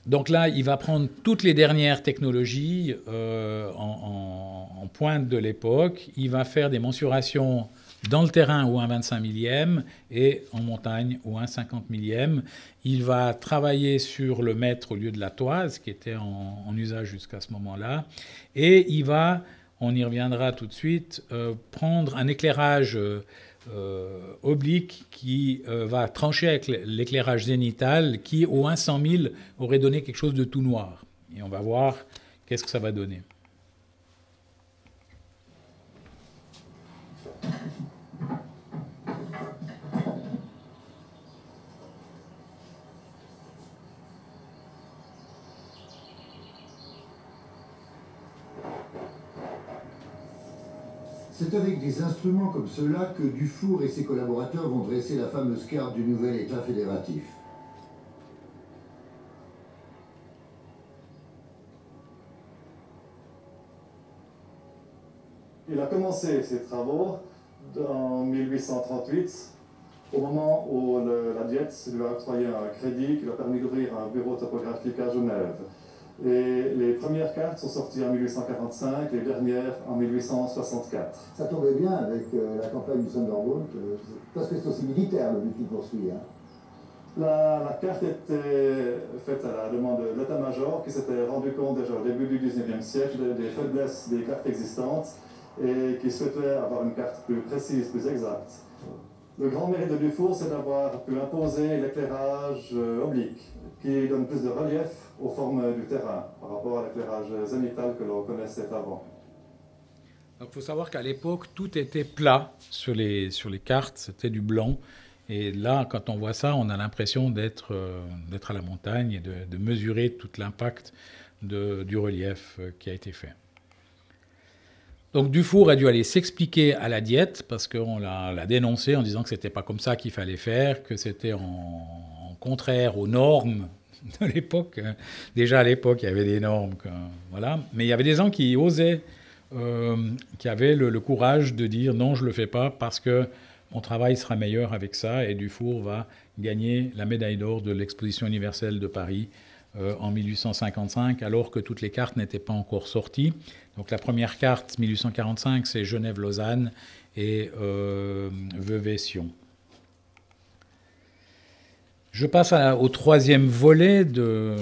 Donc là, il va prendre toutes les dernières technologies en pointe de l'époque. Il va faire des mensurations dans le terrain au 1,25 millième et en montagne au 1,50 millième. Il va travailler sur le mètre au lieu de la toise, qui était en usage jusqu'à ce moment-là. Et il va, on y reviendra tout de suite, prendre un éclairage oblique qui va trancher avec l'éclairage zénital qui, au 100 000, aurait donné quelque chose de tout noir. Et on va voir qu'est-ce que ça va donner. C'est avec des instruments comme cela que Dufour et ses collaborateurs vont dresser la fameuse carte du nouvel État fédératif. Il a commencé ses travaux en 1838, au moment où la Diète lui a octroyé un crédit qui lui a permis d'ouvrir un bureau topographique à Genève. Et les premières cartes sont sorties en 1845, les dernières en 1864. Ça tombait bien avec la campagne du Sonderbund, parce que c'est aussi militaire le but qu'il poursuit. Hein. La carte était faite à la demande de l'état-major qui s'était rendu compte déjà au début du 19e siècle des faiblesses des cartes existantes et qui souhaitait avoir une carte plus précise, plus exacte. Le grand mérite de Dufour, c'est d'avoir pu imposer l'éclairage oblique, qui donne plus de relief aux formes du terrain par rapport à l'éclairage zénital que l'on connaissait avant. Il faut savoir qu'à l'époque, tout était plat sur les cartes, c'était du blanc. Et là, quand on voit ça, on a l'impression d'être à la montagne et de mesurer tout l'impact du relief qui a été fait. Donc Dufour a dû aller s'expliquer à la Diète parce qu'on l'a dénoncé en disant que c'était pas comme ça qu'il fallait faire, que c'était en contraire aux normes de l'époque. Déjà à l'époque, il y avait des normes, voilà. Mais il y avait des gens qui osaient, qui avaient le courage de dire non, je le fais pas parce que mon travail sera meilleur avec ça. Et Dufour va gagner la médaille d'or de l'exposition universelle de Paris en 1855, alors que toutes les cartes n'étaient pas encore sorties. Donc la première carte, 1845, c'est Genève-Lausanne et Vevey-Sion. Je passe au troisième volet de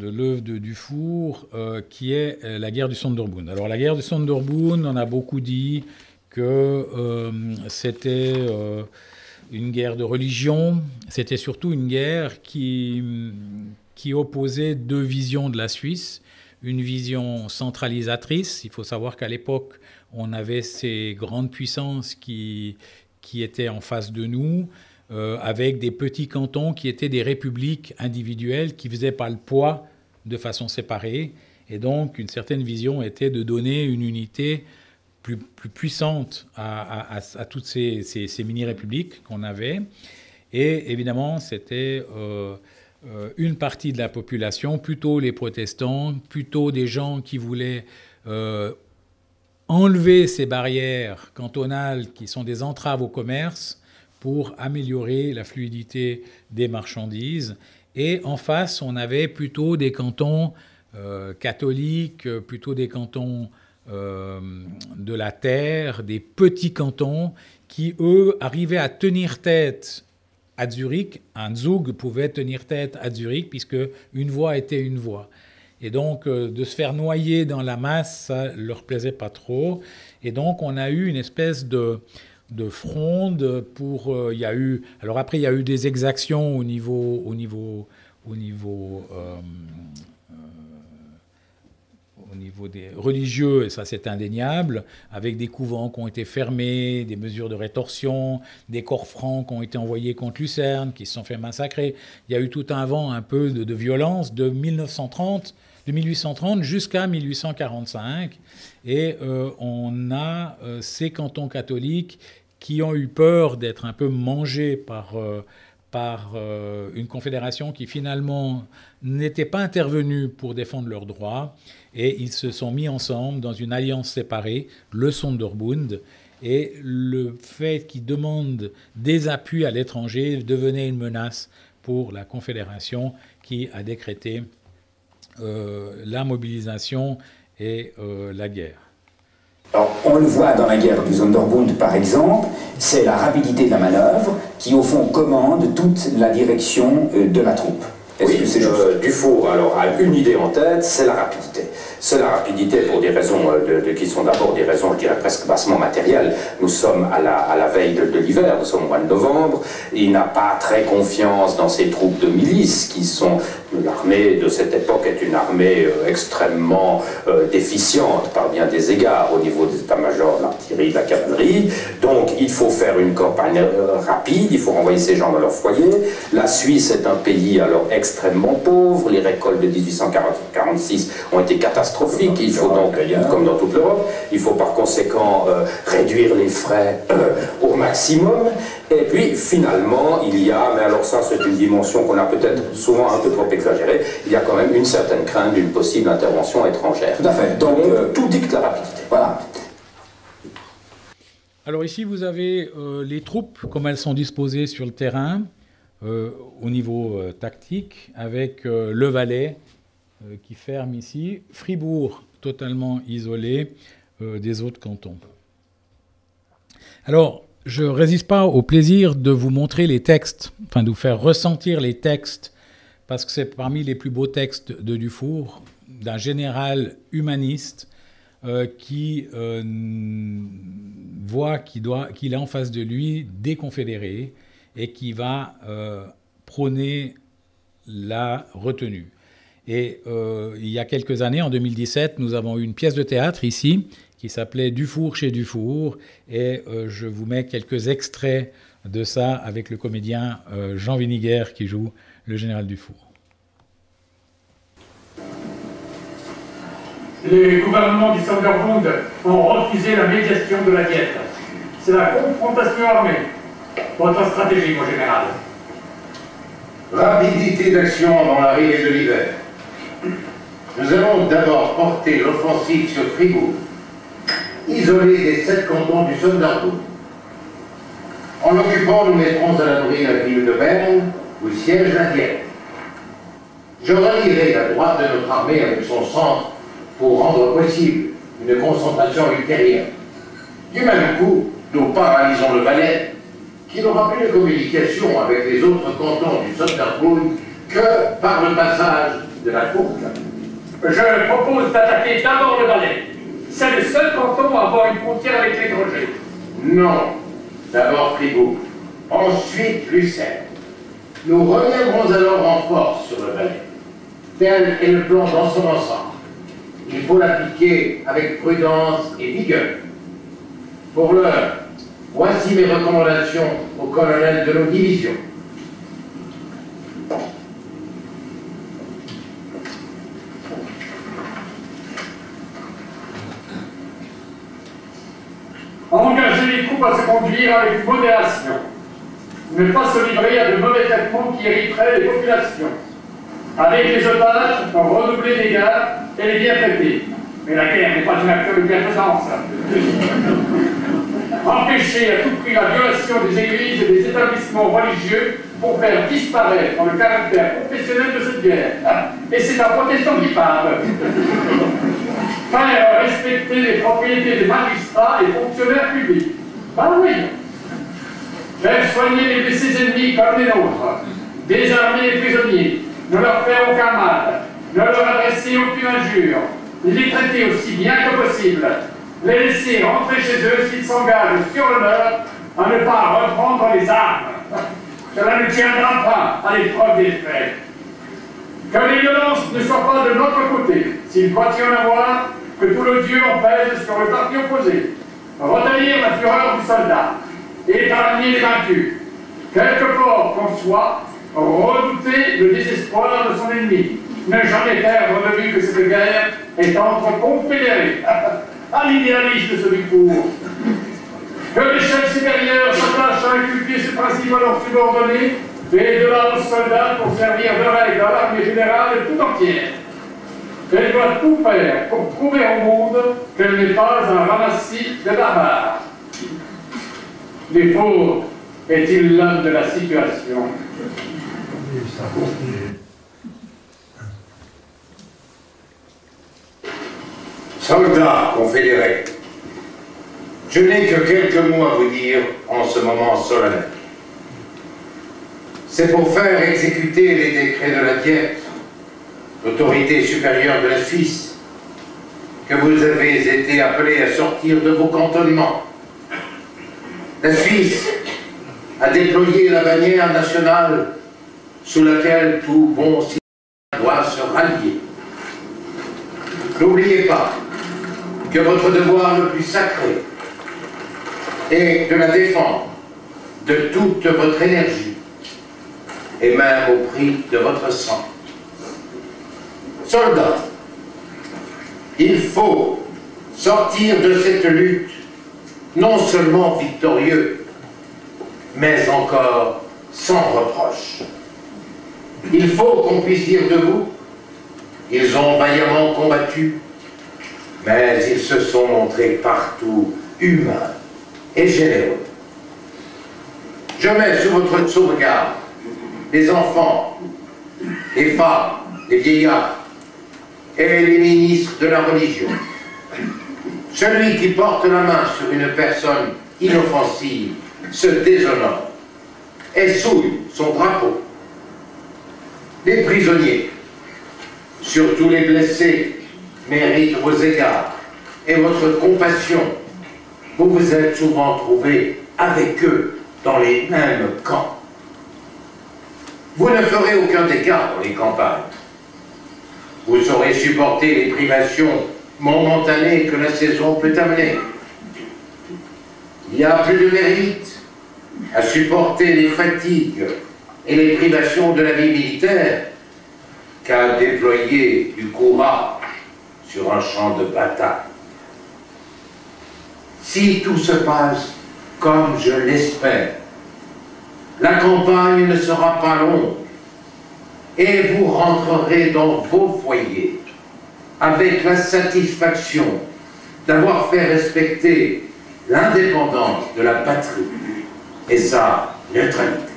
l'œuvre de Dufour, qui est la guerre du Sonderbund. Alors la guerre du Sonderbund, on a beaucoup dit que c'était une guerre de religion, c'était surtout une guerre qui opposait deux visions de la Suisse. Une vision centralisatrice. Il faut savoir qu'à l'époque, on avait ces grandes puissances qui étaient en face de nous, avec des petits cantons qui étaient des républiques individuelles qui ne faisaient pas le poids de façon séparée. Et donc, une certaine vision était de donner une unité plus puissante à toutes ces mini-républiques qu'on avait. Et évidemment, c'était une partie de la population, plutôt les protestants, plutôt des gens qui voulaient enlever ces barrières cantonales qui sont des entraves au commerce pour améliorer la fluidité des marchandises. Et en face, on avait plutôt des cantons catholiques, plutôt des cantons de la terre, des petits cantons qui, eux, arrivaient à tenir tête à Zurich. Un Zug pouvait tenir tête à Zurich puisque une voie était une voie. Et donc, de se faire noyer dans la masse, ça ne leur plaisait pas trop. Et donc, on a eu une espèce de fronde pour... il y a eu, alors après, il y a eu des exactions au niveau niveau des religieux, et ça c'est indéniable, avec des couvents qui ont été fermés, des mesures de rétorsion, des corps francs qui ont été envoyés contre Lucerne, qui se sont fait massacrer. Il y a eu tout un vent un peu de violence de 1830 jusqu'à 1845. Et on a ces cantons catholiques qui ont eu peur d'être un peu mangés par une confédération qui finalement n'était pas intervenue pour défendre leurs droits, et ils se sont mis ensemble dans une alliance séparée, le Sonderbund, et le fait qu'ils demandent des appuis à l'étranger devenait une menace pour la confédération qui a décrété la mobilisation et la guerre. Alors, on le voit dans la guerre du Sonderbund, par exemple, c'est la rapidité de la manœuvre qui, au fond, commande toute la direction de la troupe. Oui, Dufour alors, a une idée en tête, c'est la rapidité. C'est la rapidité pour des raisons qui sont d'abord des raisons, je dirais, presque bassement matérielles. Nous sommes à la veille de l'hiver, nous sommes au mois de novembre. Il n'a pas très confiance dans ses troupes de milices qui sont... L'armée de cette époque est une armée extrêmement déficiente par bien des égards au niveau des états-majors de l'artillerie, de la cavalerie. Donc il faut faire une campagne rapide, il faut renvoyer ces gens dans leur foyer. La Suisse est un pays alors extrêmement pauvre, les récoltes de 1846 ont été catastrophiques, il faut donc, comme dans toute l'Europe, il faut par conséquent réduire les frais au maximum. Et puis finalement il y a, mais alors ça c'est une dimension qu'on a peut-être souvent un peu trop exagérée, il y a quand même une certaine crainte d'une possible intervention étrangère. Tout à fait. Donc tout dicte la rapidité. Voilà. Alors ici vous avez les troupes, comme elles sont disposées sur le terrain, au niveau tactique, avec le Valais qui ferme ici, Fribourg totalement isolé des autres cantons. Alors, je ne résiste pas au plaisir de vous montrer les textes, enfin de vous faire ressentir les textes, parce que c'est parmi les plus beaux textes de Dufour, d'un général humaniste qui voit qu'il est en face de lui des confédérés et qui va prôner la retenue. Et il y a quelques années, en 2017, nous avons eu une pièce de théâtre ici qui s'appelait Dufour chez Dufour, et je vous mets quelques extraits de ça avec le comédien Jean Winiger qui joue le général Dufour. Les gouvernements du Sonderbund ont refusé la médiation de la Diète. C'est la confrontation armée. Votre stratégie, mon général? Rapidité d'action avant l'arrivée de l'hiver. Nous allons d'abord porter l'offensive sur Fribourg, isolé des 7 cantons du Sonderbund. En l'occupant, nous mettrons à l'abri la ville de Berne, où siège la Diète. Je relierai la droite de notre armée avec son centre pour rendre possible une concentration ultérieure. Du même coup, nous paralysons le Valais, qui n'aura plus de communication avec les autres cantons du Sonderbund que par le passage de la Courte. Je propose d'attaquer d'abord le Valais. C'est le seul canton à avoir une frontière avec l'étranger. Non. D'abord Fribourg, ensuite Lucerne. Nous reviendrons alors en force sur le Valais. Tel est le plan dans son ensemble. Il faut l'appliquer avec prudence et vigueur. Pour l'heure, voici mes recommandations au colonel de nos divisions. Engager les troupes à se conduire avec modération. Ne pas se livrer à de mauvais traitements qui irriteraient les populations. Avec les otages, redoubler les gardes et les bien traiter. Mais la guerre n'est pas une action de bienfaisance. Empêcher à tout prix la violation des églises et des établissements religieux pour faire disparaître le caractère professionnel de cette guerre. Et c'est un protestant qui parle. Faire respecter les propriétés des magistrats et fonctionnaires publics. Ben oui. Faire soigner les blessés ennemis comme les nôtres. Désarmer les prisonniers. Ne leur faire aucun mal. Ne leur adresser aucune injure. Les traiter aussi bien que possible. Les laisser rentrer chez eux s'ils s'engagent sur l'honneur à ne pas reprendre les armes. Cela ne tiendra pas à l'épreuve des faits. Que les violences ne soient pas de notre côté, s'il doit y en avoir, que tout le Dieu en pèse sur le parti opposé. Retenir la fureur du soldat, épargner les vaincus. Quelque part qu'on soit, redouter le désespoir de son ennemi. Ne jamais perdre de vue que cette guerre est entre confédérés. À l'idéalisme ce discours. Que les chefs supérieurs s'attachent à inculquer ce principe à leurs subordonnés, et de là aux soldats pour servir de règle à l'armée générale tout entière. Elle doit tout faire pour prouver au monde qu'elle n'est pas un ramassis de barbares. L'effort est-il l'homme de la situation? Soldats confédérés, je n'ai que quelques mots à vous dire en ce moment solennel. C'est pour faire exécuter les décrets de la Diète, l'autorité supérieure de la Suisse, que vous avez été appelés à sortir de vos cantonnements. La Suisse a déployé la bannière nationale sous laquelle tout bon citoyen doit se rallier. N'oubliez pas que votre devoir le plus sacré est de la défendre de toute votre énergie et même au prix de votre sang. Soldats, il faut sortir de cette lutte non seulement victorieux, mais encore sans reproche. Il faut qu'on puisse dire de vous, ils ont vaillamment combattu, mais ils se sont montrés partout humains et généreux. Je mets sous votre sauvegarde les enfants, les femmes, les vieillards et les ministres de la religion. Celui qui porte la main sur une personne inoffensive se déshonore et souille son drapeau. Les prisonniers, surtout les blessés, méritent vos égards et votre compassion. Vous vous êtes souvent trouvés avec eux dans les mêmes camps. Vous ne ferez aucun dégât dans les campagnes. Vous saurez supporter les privations momentanées que la saison peut amener. Il y a plus de mérite à supporter les fatigues et les privations de la vie militaire qu'à déployer du courage sur un champ de bataille. Si tout se passe comme je l'espère, la campagne ne sera pas longue et vous rentrerez dans vos foyers avec la satisfaction d'avoir fait respecter l'indépendance de la patrie et sa neutralité.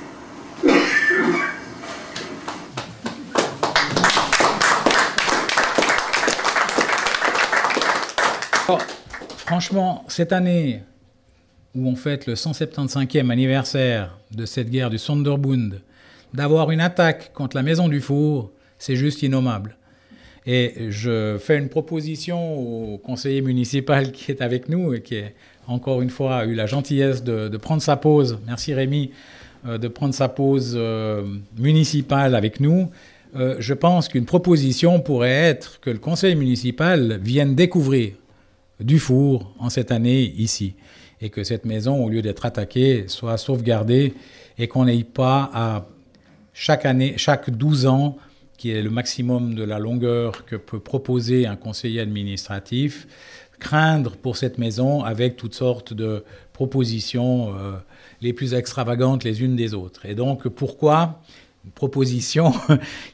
Alors, franchement, cette année où on fête le 175e anniversaire de cette guerre du Sonderbund, d'avoir une attaque contre la Maison du Four, c'est juste innommable. Et je fais une proposition au conseiller municipal qui est avec nous et qui, est, encore une fois, a eu la gentillesse de prendre sa pause, merci Rémi, de prendre sa pause municipale avec nous. Je pense qu'une proposition pourrait être que le conseil municipal vienne découvrir Dufour en cette année ici. Et que cette maison, au lieu d'être attaquée, soit sauvegardée et qu'on n'aille pas à chaque année, chaque 12 ans, qui est le maximum de la longueur que peut proposer un conseiller administratif, craindre pour cette maison avec toutes sortes de propositions les plus extravagantes les unes des autres. Et donc, pourquoi une proposition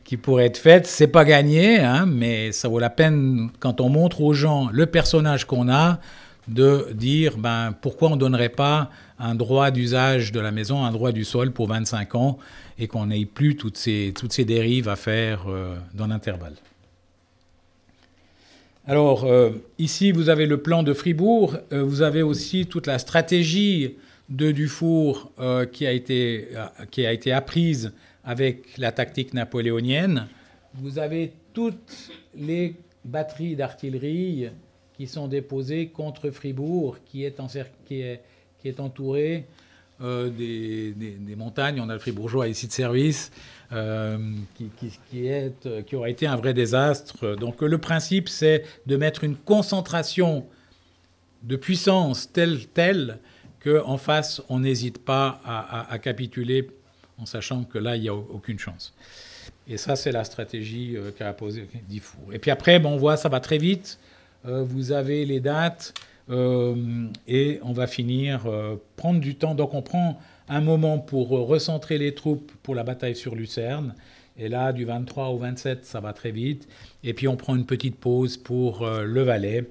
qui pourrait être faite, c'est pas gagné, hein, mais ça vaut la peine, quand on montre aux gens le personnage qu'on a, de dire pourquoi on ne donnerait pas un droit d'usage de la maison, un droit du sol pour 25 ans et qu'on n'ait plus toutes ces dérives à faire dans l'intervalle. Alors, ici, vous avez le plan de Fribourg, vous avez aussi toute la stratégie de Dufour qui a été apprise avec la tactique napoléonienne. Vous avez toutes les batteries d'artillerie qui sont déposées contre Fribourg, qui est entouré des montagnes. On a le Fribourgeois ici de service, qui aura été un vrai désastre. Donc le principe, c'est de mettre une concentration de puissance telle qu'en face, on n'hésite pas à capituler en sachant que là, il n'y a aucune chance. Et ça, c'est la stratégie qu'a posée Dufour. Et puis après, on voit, ça va très vite. Vous avez les dates et on va finir prendre du temps. Donc on prend un moment pour recentrer les troupes pour la bataille sur Lucerne. Et là, du 23 au 27, ça va très vite. Et puis on prend une petite pause pour le Valais,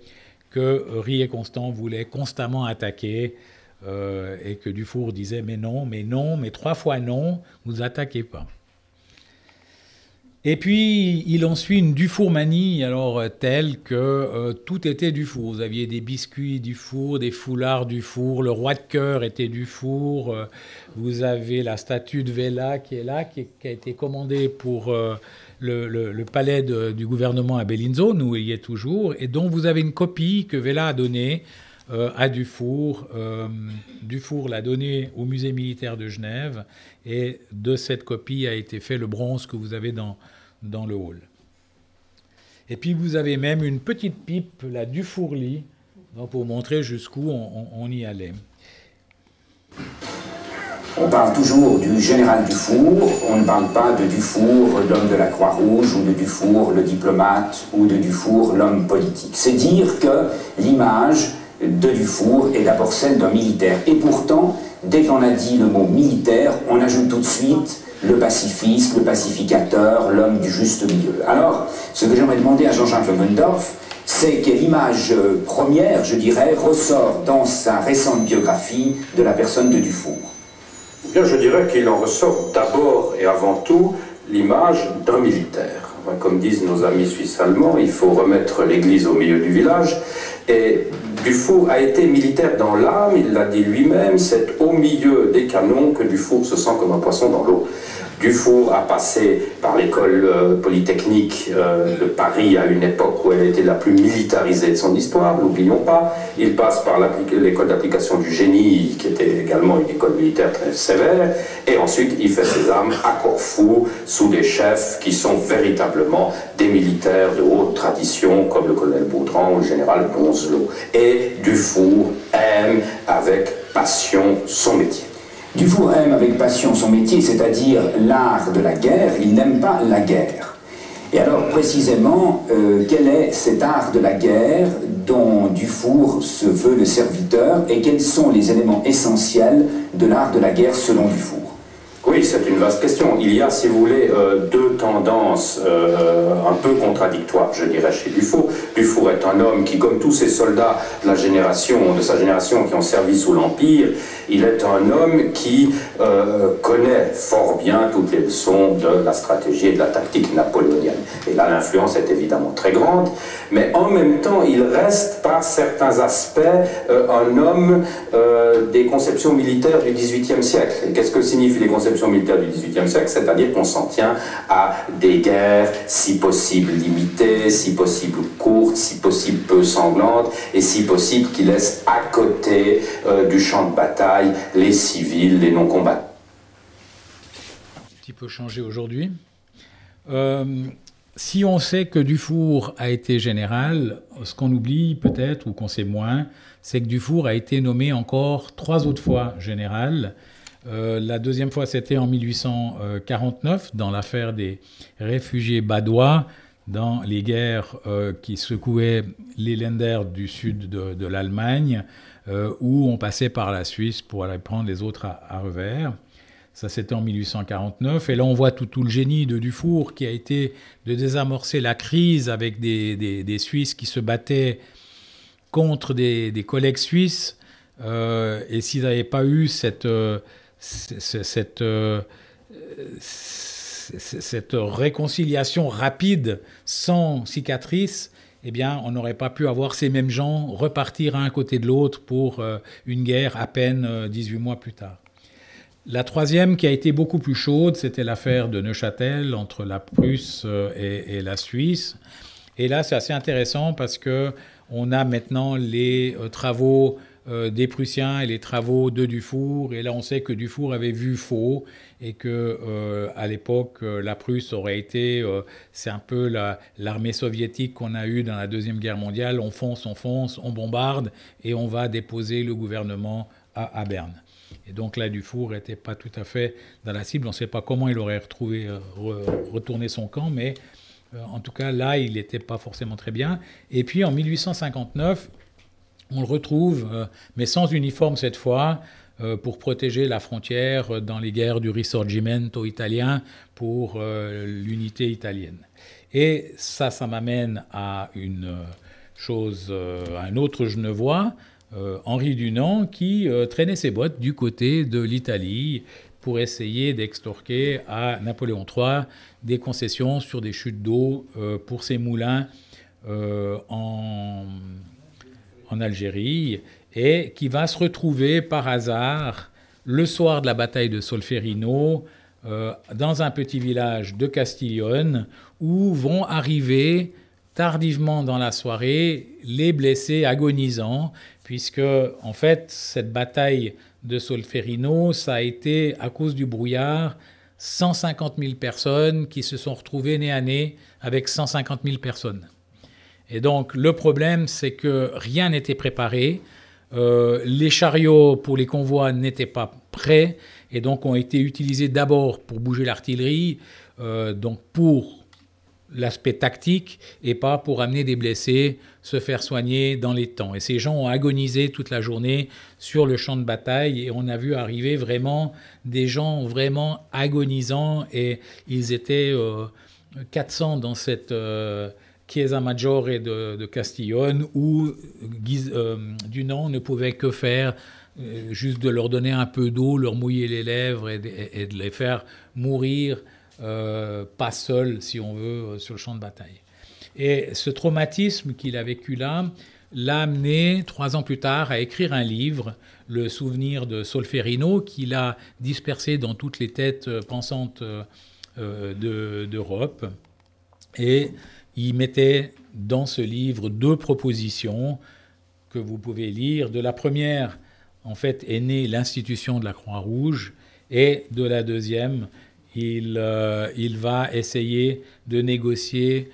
que Rie et Constant voulaient constamment attaquer. Et que Dufour disait mais non, mais 3 fois non, vous attaquez pas. Et puis il en suit une Dufourmanie, alors telle que tout était Dufour. Vous aviez des biscuits Dufour, des foulards Dufour, le roi de cœur était Dufour. Vous avez la statue de Vella qui est là, qui a été commandée pour le palais du gouvernement à Bellinzone, où il y est toujours, et dont vous avez une copie que Vella a donnée à Dufour. Dufour l'a donné au musée militaire de Genève, et de cette copie a été fait le bronze que vous avez dans le hall. Et puis vous avez même une petite pipe, la Dufourly, pour montrer jusqu'où on y allait. On parle toujours du général Dufour, on ne parle pas de Dufour, l'homme de la Croix-Rouge, ou de Dufour, le diplomate, ou de Dufour, l'homme politique. C'est dire que l'image de Dufour est d'abord celle d'un militaire. Et pourtant, dès qu'on a dit le mot militaire, on ajoute tout de suite le pacifiste, le pacificateur, l'homme du juste milieu. Alors, ce que j'aimerais demander à Jean-Jacques Leugendorf, c'est quelle image première, je dirais, ressort dans sa récente biographie de la personne de Dufour. Bien, je dirais qu'il en ressort d'abord et avant tout l'image d'un militaire. Comme disent nos amis suisses-allemands, il faut remettre l'église au milieu du village. Et Dufour a été militaire dans l'âme, il l'a dit lui-même, c'est au milieu des canons que Dufour se sent comme un poisson dans l'eau. Dufour a passé par l'école polytechnique de Paris à une époque où elle était la plus militarisée de son histoire, n'oublions pas. Il passe par l'école d'application du génie, qui était également une école militaire très sévère, et ensuite il fait ses armes à Corfou, sous des chefs qui sont véritablement des militaires de haute tradition, comme le colonel Baudran ou le général Bonzelot. Et Dufour aime avec passion son métier. Dufour aime avec passion son métier, c'est-à-dire l'art de la guerre. Il n'aime pas la guerre. Et alors, précisément, quel est cet art de la guerre dont Dufour se veut le serviteur, et quels sont les éléments essentiels de l'art de la guerre selon Dufour? Oui, c'est une vaste question. Il y a, si vous voulez, deux tendances un peu contradictoires, je dirais, chez Dufour. Dufour est un homme qui, comme tous ces soldats de sa génération qui ont servi sous l'Empire, il est un homme qui connaît fort bien toutes les leçons de la stratégie et de la tactique napoléonienne. Et là, l'influence est évidemment très grande, mais en même temps, il reste, par certains aspects, un homme des conceptions militaires du XVIIIe siècle. Et qu'est-ce que signifient les conceptions militaires du XVIIIe siècle? C'est-à-dire qu'on s'en tient à des guerres, si possible limitées, si possible courtes, si possible peu sanglantes, et si possible qui laissent à côté du champ de bataille les civils, les non-combattants. Un petit peu changé aujourd'hui. Si on sait que Dufour a été général, ce qu'on oublie peut-être, ou qu'on sait moins, c'est que Dufour a été nommé encore 3 autres fois général. La deuxième fois, c'était en 1849, dans l'affaire des réfugiés badois, dans les guerres qui secouaient les Länder du sud de l'Allemagne, où on passait par la Suisse pour aller prendre les autres à revers. Ça, c'était en 1849. Et là, on voit tout le génie de Dufour qui a été de désamorcer la crise avec des Suisses qui se battaient contre des collègues suisses. Et s'ils n'avaient pas eu cette réconciliation rapide, sans cicatrice, eh bien, on n'aurait pas pu avoir ces mêmes gens repartir à un côté de l'autre pour une guerre à peine 18 mois plus tard. La troisième, qui a été beaucoup plus chaude, c'était l'affaire de Neuchâtel entre la Prusse et la Suisse. Et là, c'est assez intéressant parce qu'on a maintenant les travaux des Prussiens et les travaux de Dufour. Et là, on sait que Dufour avait vu faux et que à l'époque, la Prusse aurait été, c'est un peu l'armée soviétique qu'on a eue dans la Deuxième Guerre mondiale. On fonce, on bombarde et on va déposer le gouvernement à Berne. Et donc là, Dufour n'était pas tout à fait dans la cible. On ne sait pas comment il aurait retourné son camp, mais en tout cas, là, il n'était pas forcément très bien. Et puis, en 1859, on le retrouve, mais sans uniforme cette fois, pour protéger la frontière dans les guerres du Risorgimento italien pour l'unité italienne. Et ça m'amène à une chose, à un autre Genevois, Henri Dunant, qui traînait ses bottes du côté de l'Italie pour essayer d'extorquer à Napoléon III des concessions sur des chutes d'eau pour ses moulins en Algérie, et qui va se retrouver par hasard le soir de la bataille de Solferino dans un petit village de Castiglione où vont arriver tardivement dans la soirée les blessés agonisants, puisque en fait cette bataille de Solferino, ça a été à cause du brouillard 150 000 personnes qui se sont retrouvées nez à nez avec 150 000 personnes. Et donc le problème, c'est que rien n'était préparé, les chariots pour les convois n'étaient pas prêts, et donc ont été utilisés d'abord pour bouger l'artillerie, donc pour l'aspect tactique, et pas pour amener des blessés se faire soigner dans les temps. Et ces gens ont agonisé toute la journée sur le champ de bataille, et on a vu arriver vraiment des gens vraiment agonisants, et ils étaient 400 dans cette Chiesa Maggiore de Castiglione, où Dunant ne pouvait que faire juste de leur donner un peu d'eau, leur mouiller les lèvres et de les faire mourir, pas seuls, si on veut, sur le champ de bataille. Et ce traumatisme qu'il a vécu là l'a amené, 3 ans plus tard, à écrire un livre, Le souvenir de Solferino, qu'il a dispersé dans toutes les têtes pensantes d'Europe. Et il mettait dans ce livre 2 propositions que vous pouvez lire. De la première, en fait, est née l'institution de la Croix-Rouge, et de la deuxième, il va essayer de négocier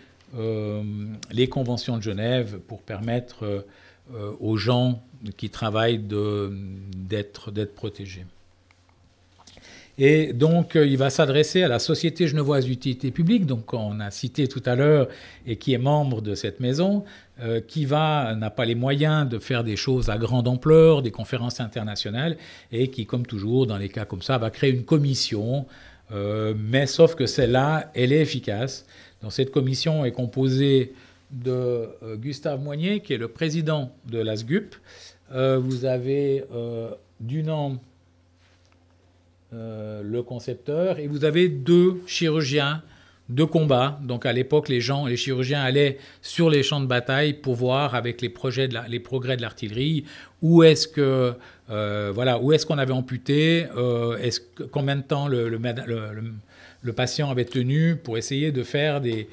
les conventions de Genève pour permettre aux gens qui travaillent d'être protégés. Et donc, il va s'adresser à la Société genevoise d'utilité publique, donc on a cité tout à l'heure, et qui est membre de cette maison, qui n'a pas les moyens de faire des choses à grande ampleur, des conférences internationales, et qui, comme toujours, dans les cas comme ça, va créer une commission, mais sauf que celle-là, elle est efficace. Donc, cette commission est composée de Gustave Moignet, qui est le président de la SGUP. Vous avez Dunant, le concepteur, et vous avez 2 chirurgiens de combat. Donc à l'époque, les chirurgiens allaient sur les champs de bataille pour voir avec les progrès de l'artillerie où est-ce qu'on avait amputé, combien de temps le patient avait tenu, pour essayer de faire des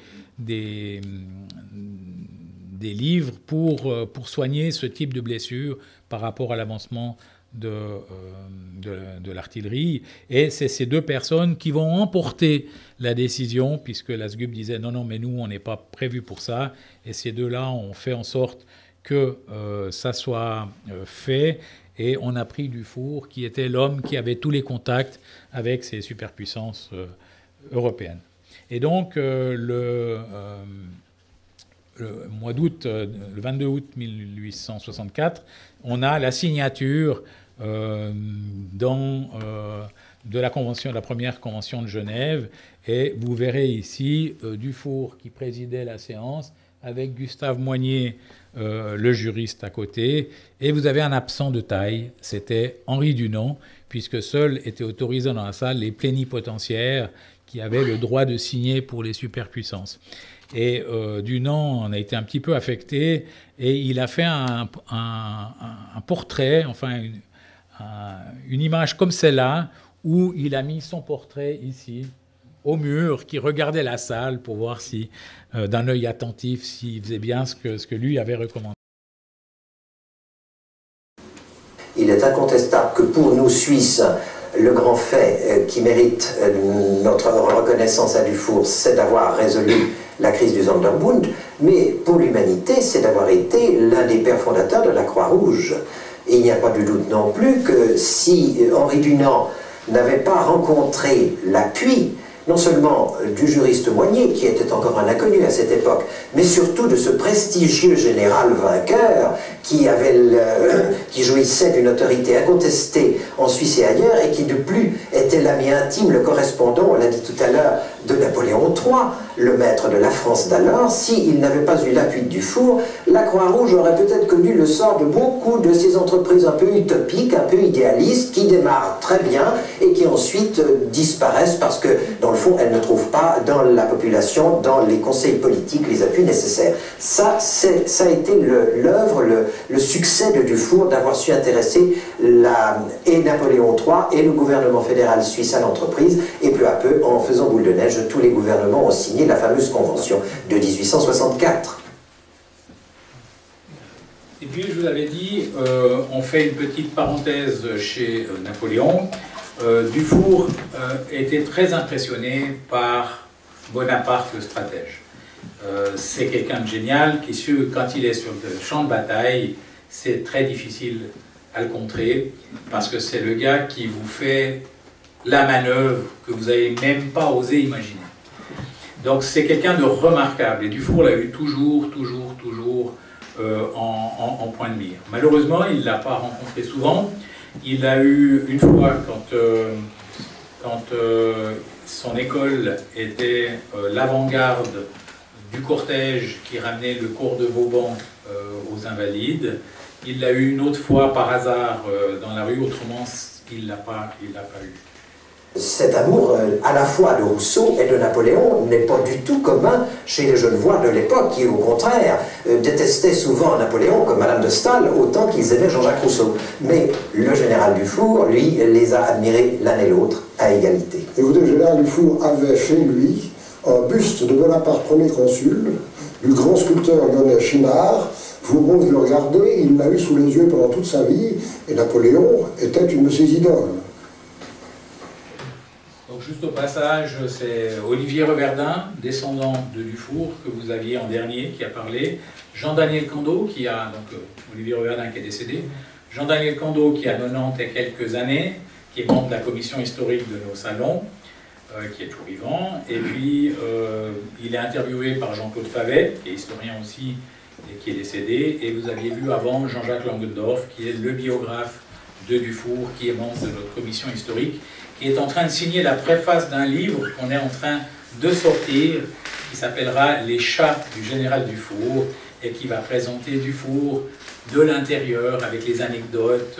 livres pour soigner ce type de blessure par rapport à l'avancement de l'artillerie. Et c'est ces 2 personnes qui vont emporter la décision, puisque la SGUP disait non, mais nous, on n'est pas prévu pour ça. Et ces 2-là ont fait en sorte que ça soit fait. Et on a pris Dufour, qui était l'homme qui avait tous les contacts avec ces superpuissances européennes. Et donc, le mois d'août, le 22 août 1864, on a la signature de la première convention de Genève, et vous verrez ici Dufour qui présidait la séance avec Gustave Moignet, le juriste, à côté, et vous avez un absent de taille, c'était Henri Dunant, puisque seuls étaient autorisés dans la salle les plénipotentiaires qui avaient le droit de signer pour les superpuissances. Et Dunant en a été un petit peu affecté, et il a fait un portrait, enfin une image comme celle-là, où il a mis son portrait ici, au mur, qui regardait la salle pour voir si, d'un œil attentif, s'il faisait bien ce que lui avait recommandé. il est incontestable que pour nous Suisses, le grand fait qui mérite notre reconnaissance à Dufour, c'est d'avoir résolu la crise du Sonderbund, mais pour l'humanité, c'est d'avoir été l'un des pères fondateurs de la Croix-Rouge. Et il n'y a pas de doute non plus que si Henri Dunant n'avait pas rencontré l'appui, non seulement du juriste Moignet, qui était encore un inconnu à cette époque, mais surtout de ce prestigieux général vainqueur qui jouissait d'une autorité incontestée en Suisse et ailleurs, et qui de plus était l'ami intime, le correspondant, on l'a dit tout à l'heure, de Napoléon III, le maître de la France d'alors. S'il n'avait pas eu l'appui de Dufour, la Croix-Rouge aurait peut-être connu le sort de beaucoup de ces entreprises un peu utopiques, un peu idéalistes, qui démarrent très bien et qui ensuite disparaissent parce que, dans le fond, elles ne trouvent pas dans la population, dans les conseils politiques, les appuis nécessaires. Ça a été l'œuvre, le succès de Dufour d'avoir su intéresser et Napoléon III et le gouvernement fédéral suisse à l'entreprise, et peu à peu, en faisant boule de neige, tous les gouvernements ont signé la fameuse convention de 1864. Et puis, je vous avais dit, on fait une petite parenthèse chez Napoléon. Dufour était très impressionné par Bonaparte, le stratège. C'est quelqu'un de génial qui, quand il est sur le champ de bataille, c'est très difficile à le contrer, parce que c'est le gars qui vous fait la manœuvre que vous n'avez même pas osé imaginer. Donc c'est quelqu'un de remarquable, et Dufour l'a eu toujours en point de mire. Malheureusement, il ne l'a pas rencontré souvent. Il l'a eu une fois quand son école était l'avant-garde du cortège qui ramenait le cours de Vauban aux Invalides. Il l'a eu une autre fois par hasard dans la rue, autrement il ne l'a pas eu. Cet amour, à la fois de Rousseau et de Napoléon, n'est pas du tout commun chez les Genevois de l'époque, qui, au contraire, détestaient souvent Napoléon comme Madame de Staël, autant qu'ils aimaient Jean-Jacques Rousseau. Mais le général Dufour, lui, les a admirés l'un et l'autre à égalité. Écoutez, le général Dufour avait chez lui un buste de Bonaparte, premier consul, du grand sculpteur lyonnais Chinard. Je vous propose de le regarder, il l'a eu sous les yeux pendant toute sa vie, et Napoléon était une de ses idoles. Donc juste au passage, c'est Olivier Reverdin, descendant de Dufour, que vous aviez en dernier, qui a parlé. Jean-Daniel Cando, Olivier Reverdin qui est décédé. Jean-Daniel Cando, qui a 90 et quelques années, qui est membre de la commission historique de nos salons, qui est toujours vivant. Et puis, il est interviewé par Jean-Claude Favet, qui est historien aussi, et qui est décédé. Et vous aviez vu avant Jean-Jacques Langendorf, qui est le biographe de Dufour, qui est membre de notre commission historique, qui est en train de signer la préface d'un livre qu'on est en train de sortir, qui s'appellera « Les chats du général Dufour », et qui va présenter Dufour de l'intérieur, avec les anecdotes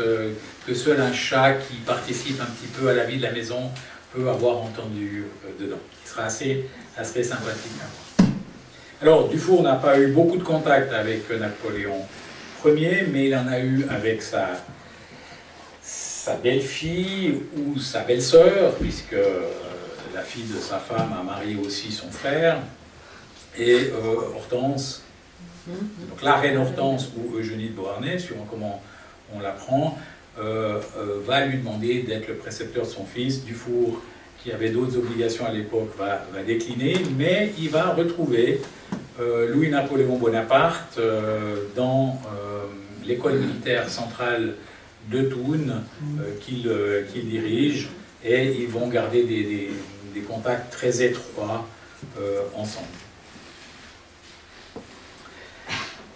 que seul un chat qui participe un petit peu à la vie de la maison peut avoir entendu dedans. Il sera assez sympathique à voir. Alors, Dufour n'a pas eu beaucoup de contact avec Napoléon Ier, mais il en a eu avec sa belle-fille ou sa belle-sœur, puisque la fille de sa femme a marié aussi son frère, et Hortense, donc la reine Hortense ou Eugénie de Beauharnais, suivant comment on l'apprend, va lui demander d'être le précepteur de son fils. Dufour, qui avait d'autres obligations à l'époque, va décliner, mais il va retrouver Louis-Napoléon Bonaparte dans l'école militaire centrale de Thun, qu'il dirige, et ils vont garder des contacts très étroits ensemble.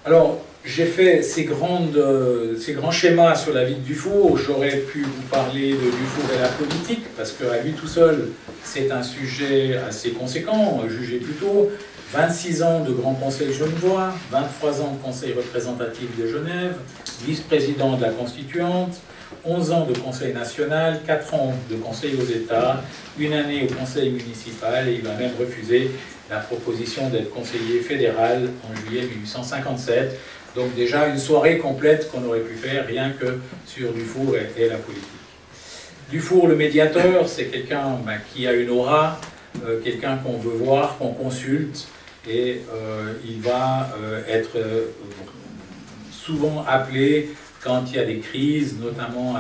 Alors, j'ai fait ces grands schémas sur la vie de Dufour. J'aurais pu vous parler de Dufour et la politique, parce qu'à lui tout seul, c'est un sujet assez conséquent, jugez plutôt. 26 ans de Grand Conseil genevois, 23 ans de Conseil représentatif de Genève, vice-président de la Constituante, 11 ans de Conseil national, 4 ans de Conseil aux États, une année au Conseil municipal, et il va même refuser la proposition d'être conseiller fédéral en juillet 1857. Donc déjà une soirée complète qu'on aurait pu faire rien que sur Dufour et la politique. Dufour, le médiateur, c'est quelqu'un qui a une aura, quelqu'un qu'on veut voir, qu'on consulte, et il va être souvent appelé quand il y a des crises, notamment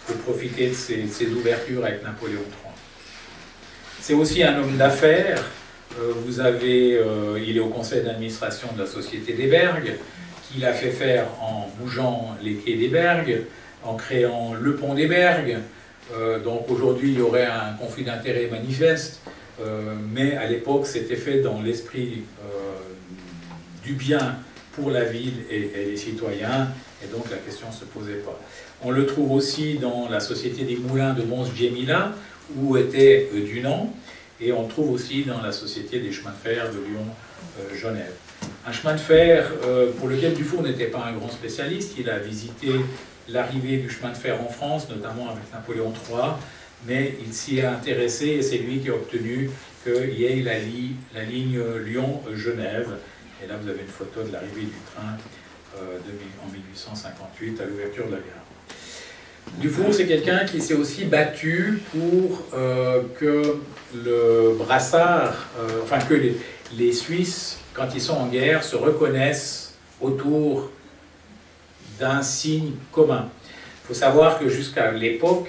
pour profiter de ces ouvertures avec Napoléon III. C'est aussi un homme d'affaires. Il est au conseil d'administration de la Société des Bergues, qu'il a fait faire en bougeant les quais des Bergues, en créant le pont des Bergues. Donc aujourd'hui, il y aurait un conflit d'intérêts manifeste, mais à l'époque, c'était fait dans l'esprit du bien pour la ville et les citoyens, et donc la question ne se posait pas. On le trouve aussi dans la Société des Moulins de Mons-Djémila, où était Dunant, et on le trouve aussi dans la Société des chemins de fer de Lyon-Genève. Un chemin de fer pour lequel Dufour n'était pas un grand spécialiste. Il a visité l'arrivée du chemin de fer en France, notamment avec Napoléon III, mais il s'y est intéressé et c'est lui qui a obtenu qu'il y ait la ligne Lyon-Genève. Et là, vous avez une photo de l'arrivée du train en 1858 à l'ouverture de la gare. Dufour, c'est quelqu'un qui s'est aussi battu pour que le brassard, que les Suisses, quand ils sont en guerre, se reconnaissent autour d'un signe commun. Il faut savoir que jusqu'à l'époque,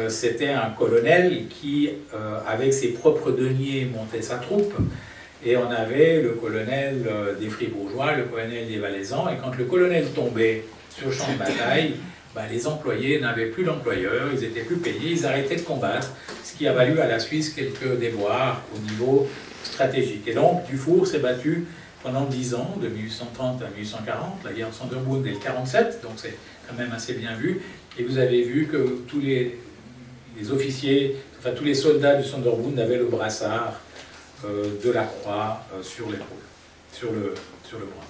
c'était un colonel qui, avec ses propres deniers, montait sa troupe, et on avait le colonel des Fribourgeois, le colonel des Valaisans, et quand le colonel tombait sur le champ de bataille, les employés n'avaient plus d'employeurs, ils étaient plus payés, ils arrêtaient de combattre, ce qui a valu à la Suisse quelques déboires au niveau stratégique. Et donc, Dufour s'est battu pendant 10 ans, de 1830 à 1840, la guerre de Sonderbourg dès le 47, donc c'est quand même assez bien vu. Et vous avez vu que tous les officiers, tous les soldats du Sonderbourg avaient le brassard de la croix sur l'épaule, sur le bras.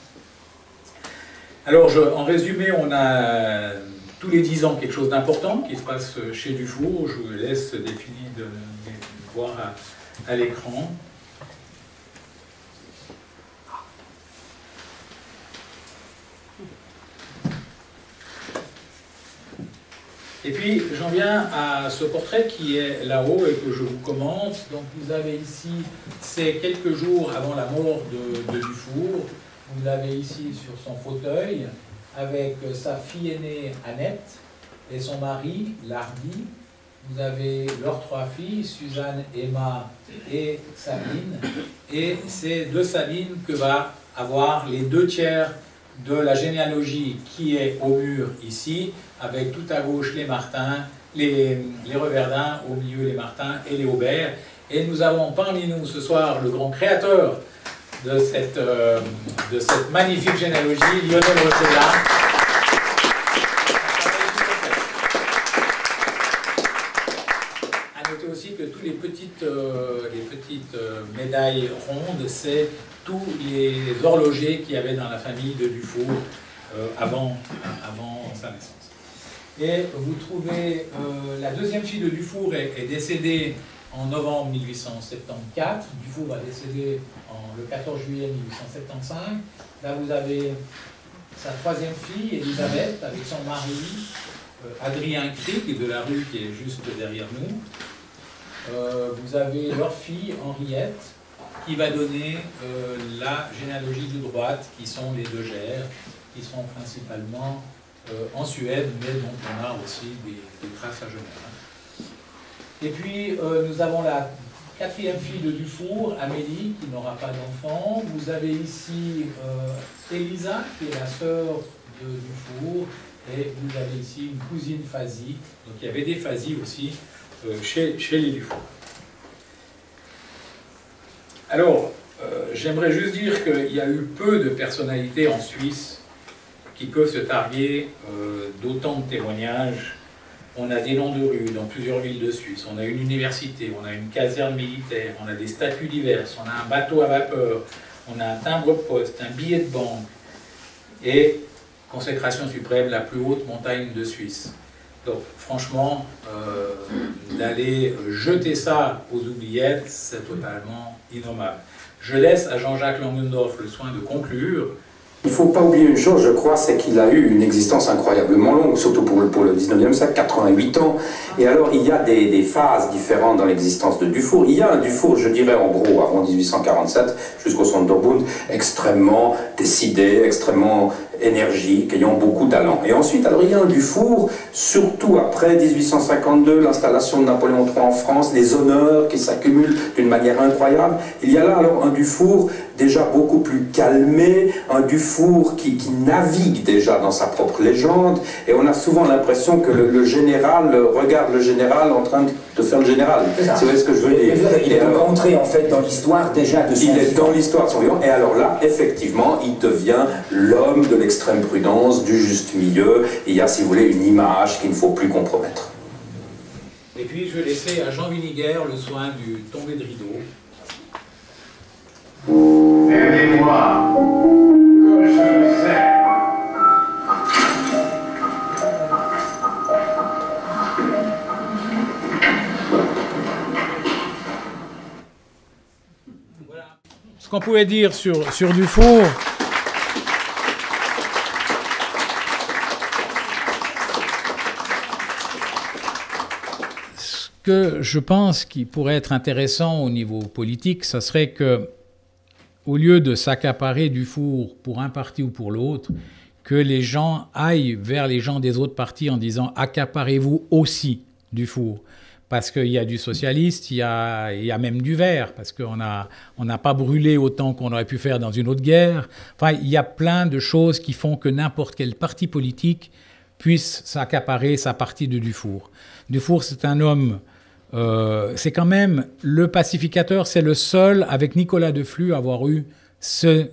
Alors, en résumé, on a tous les 10 ans quelque chose d'important qui se passe chez Dufour. Je vous laisse définir de voir à l'écran. Et puis, j'en viens à ce portrait qui est là-haut et que je vous commente. Donc, vous avez ici, c'est quelques jours avant la mort de Dufour. Vous l'avez ici sur son fauteuil, avec sa fille aînée Annette et son mari Lardy. Vous avez leurs 3 filles, Suzanne, Emma et Sabine. Et c'est de Sabine que va avoir les 2 tiers de la généalogie qui est au mur ici, avec tout à gauche les Martins, les Reverdins, au milieu les Martins et les Aubert. Et nous avons parmi nous ce soir le grand créateur de cette magnifique généalogie, Lionel Rossella. À noter aussi que toutes les petites médailles rondes, c'est tous les horlogers qu'il y avait dans la famille de Dufour avant sa naissance. Et vous trouvez, la deuxième fille de Dufour est décédée en novembre 1874. Dufour va décéder le 14 juillet 1875. Là, vous avez sa 3e fille, Elisabeth, avec son mari, Adrien Cric, de la rue qui est juste derrière nous. Vous avez leur fille, Henriette, qui va donner la généalogie de droite, qui sont les 2 Gers, qui sont principalement en Suède, mais dont on a aussi des traces à Genève. Et puis, nous avons la 4e fille de Dufour, Amélie, qui n'aura pas d'enfant. Vous avez ici Elisa, qui est la sœur de Dufour, et vous avez ici une cousine Fazy. Donc il y avait des Fazy aussi chez les Dufour. Alors, j'aimerais juste dire qu'il y a eu peu de personnalités en Suisse qui peuvent se targuer d'autant de témoignages. On a des noms de rues dans plusieurs villes de Suisse, on a une université, on a une caserne militaire, on a des statues diverses, on a un bateau à vapeur, on a un timbre-poste, un billet de banque et, consécration suprême, la plus haute montagne de Suisse. Donc franchement, d'aller jeter ça aux oubliettes, c'est totalement innommable. Je laisse à Jean-Jacques Langendorf le soin de conclure. Il ne faut pas oublier une chose, je crois, c'est qu'il a eu une existence incroyablement longue, surtout pour le 19e siècle, 88 ans. Et alors, il y a des phases différentes dans l'existence de Dufour. Il y a un Dufour, je dirais en gros, avant 1847, jusqu'au Sonderbund, extrêmement décidé, extrêmement énergiques, ayant beaucoup de talent. Et ensuite, alors il y a un Dufour, surtout après 1852, l'installation de Napoléon III en France, les honneurs qui s'accumulent d'une manière incroyable. Il y a là alors un Dufour déjà beaucoup plus calmé, un Dufour qui navigue déjà dans sa propre légende, et on a souvent l'impression que le général regarde le général en train de faire le général. Vous voyez ce que je veux dire? Il est donc entré en fait dans l'histoire déjà de son vivant. Il est dans l'histoire de son vivant, et alors là, effectivement, il devient l'homme de l'extrême prudence, du juste milieu. Il y a, si vous voulez, une image qu'il ne faut plus compromettre. Et puis je vais laisser à Jean Viniguer le soin du tombé de rideau. Aimez-moi comme je vous aime. Voilà ce qu'on pouvait dire sur Dufour. Ce que je pense qui pourrait être intéressant au niveau politique, ça serait que au lieu de s'accaparer Dufour pour un parti ou pour l'autre, que les gens aillent vers les gens des autres partis en disant « accaparez-vous aussi Dufour ». Parce qu'il y a du socialiste, il y a même du vert, parce qu'on n'a pas brûlé autant qu'on aurait pu faire dans une autre guerre. Enfin, il y a plein de choses qui font que n'importe quel parti politique puisse s'accaparer sa partie de Dufour. Dufour, c'est un homme... c'est quand même le pacificateur, c'est le seul, avec Nicolas de Flue, à avoir eu ce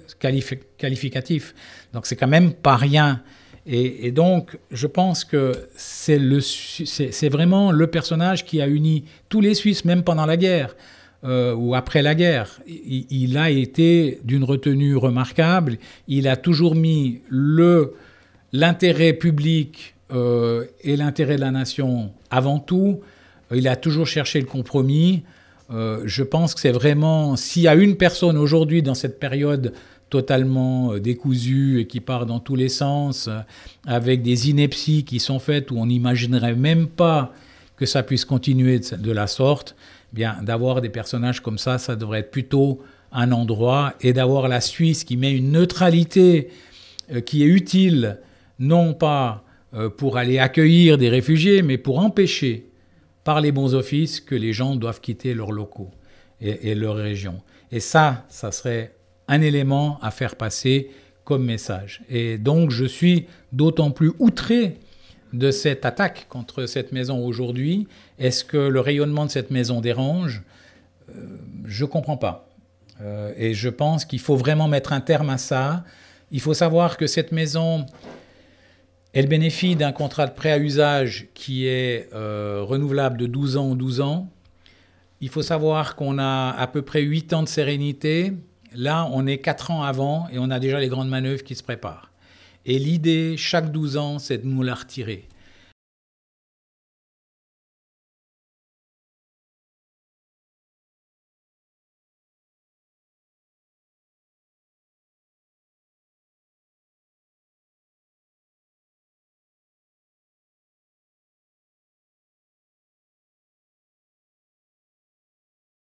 qualificatif. Donc c'est quand même pas rien. Et donc, je pense que c'est vraiment le personnage qui a uni tous les Suisses, même pendant la guerre ou après la guerre. Il a été d'une retenue remarquable. Il a toujours mis l'intérêt public et l'intérêt de la nation avant tout. Il a toujours cherché le compromis. Je pense que c'est vraiment... S'il y a une personne aujourd'hui dans cette période totalement décousue et qui part dans tous les sens, avec des inepties qui sont faites où on n'imaginerait même pas que ça puisse continuer de la sorte, bien, d'avoir des personnages comme ça devrait être plutôt un endroit, et d'avoir la Suisse qui met une neutralité qui est utile, non pas pour aller accueillir des réfugiés, mais pour empêcher par les bons offices que les gens doivent quitter leurs locaux et leur région. Et ça serait un élément à faire passer comme message. Et donc je suis d'autant plus outré de cette attaque contre cette maison aujourd'hui. Est-ce que le rayonnement de cette maison dérange? Je ne comprends pas. Et je pense qu'il faut vraiment mettre un terme à ça. Il faut savoir que cette maison... Elle bénéficie d'un contrat de prêt à usage qui est renouvelable de 12 ans en 12 ans. Il faut savoir qu'on a à peu près 8 ans de sérénité. Là, on est 4 ans avant et on a déjà les grandes manœuvres qui se préparent. Et l'idée, chaque 12 ans, c'est de nous la retirer.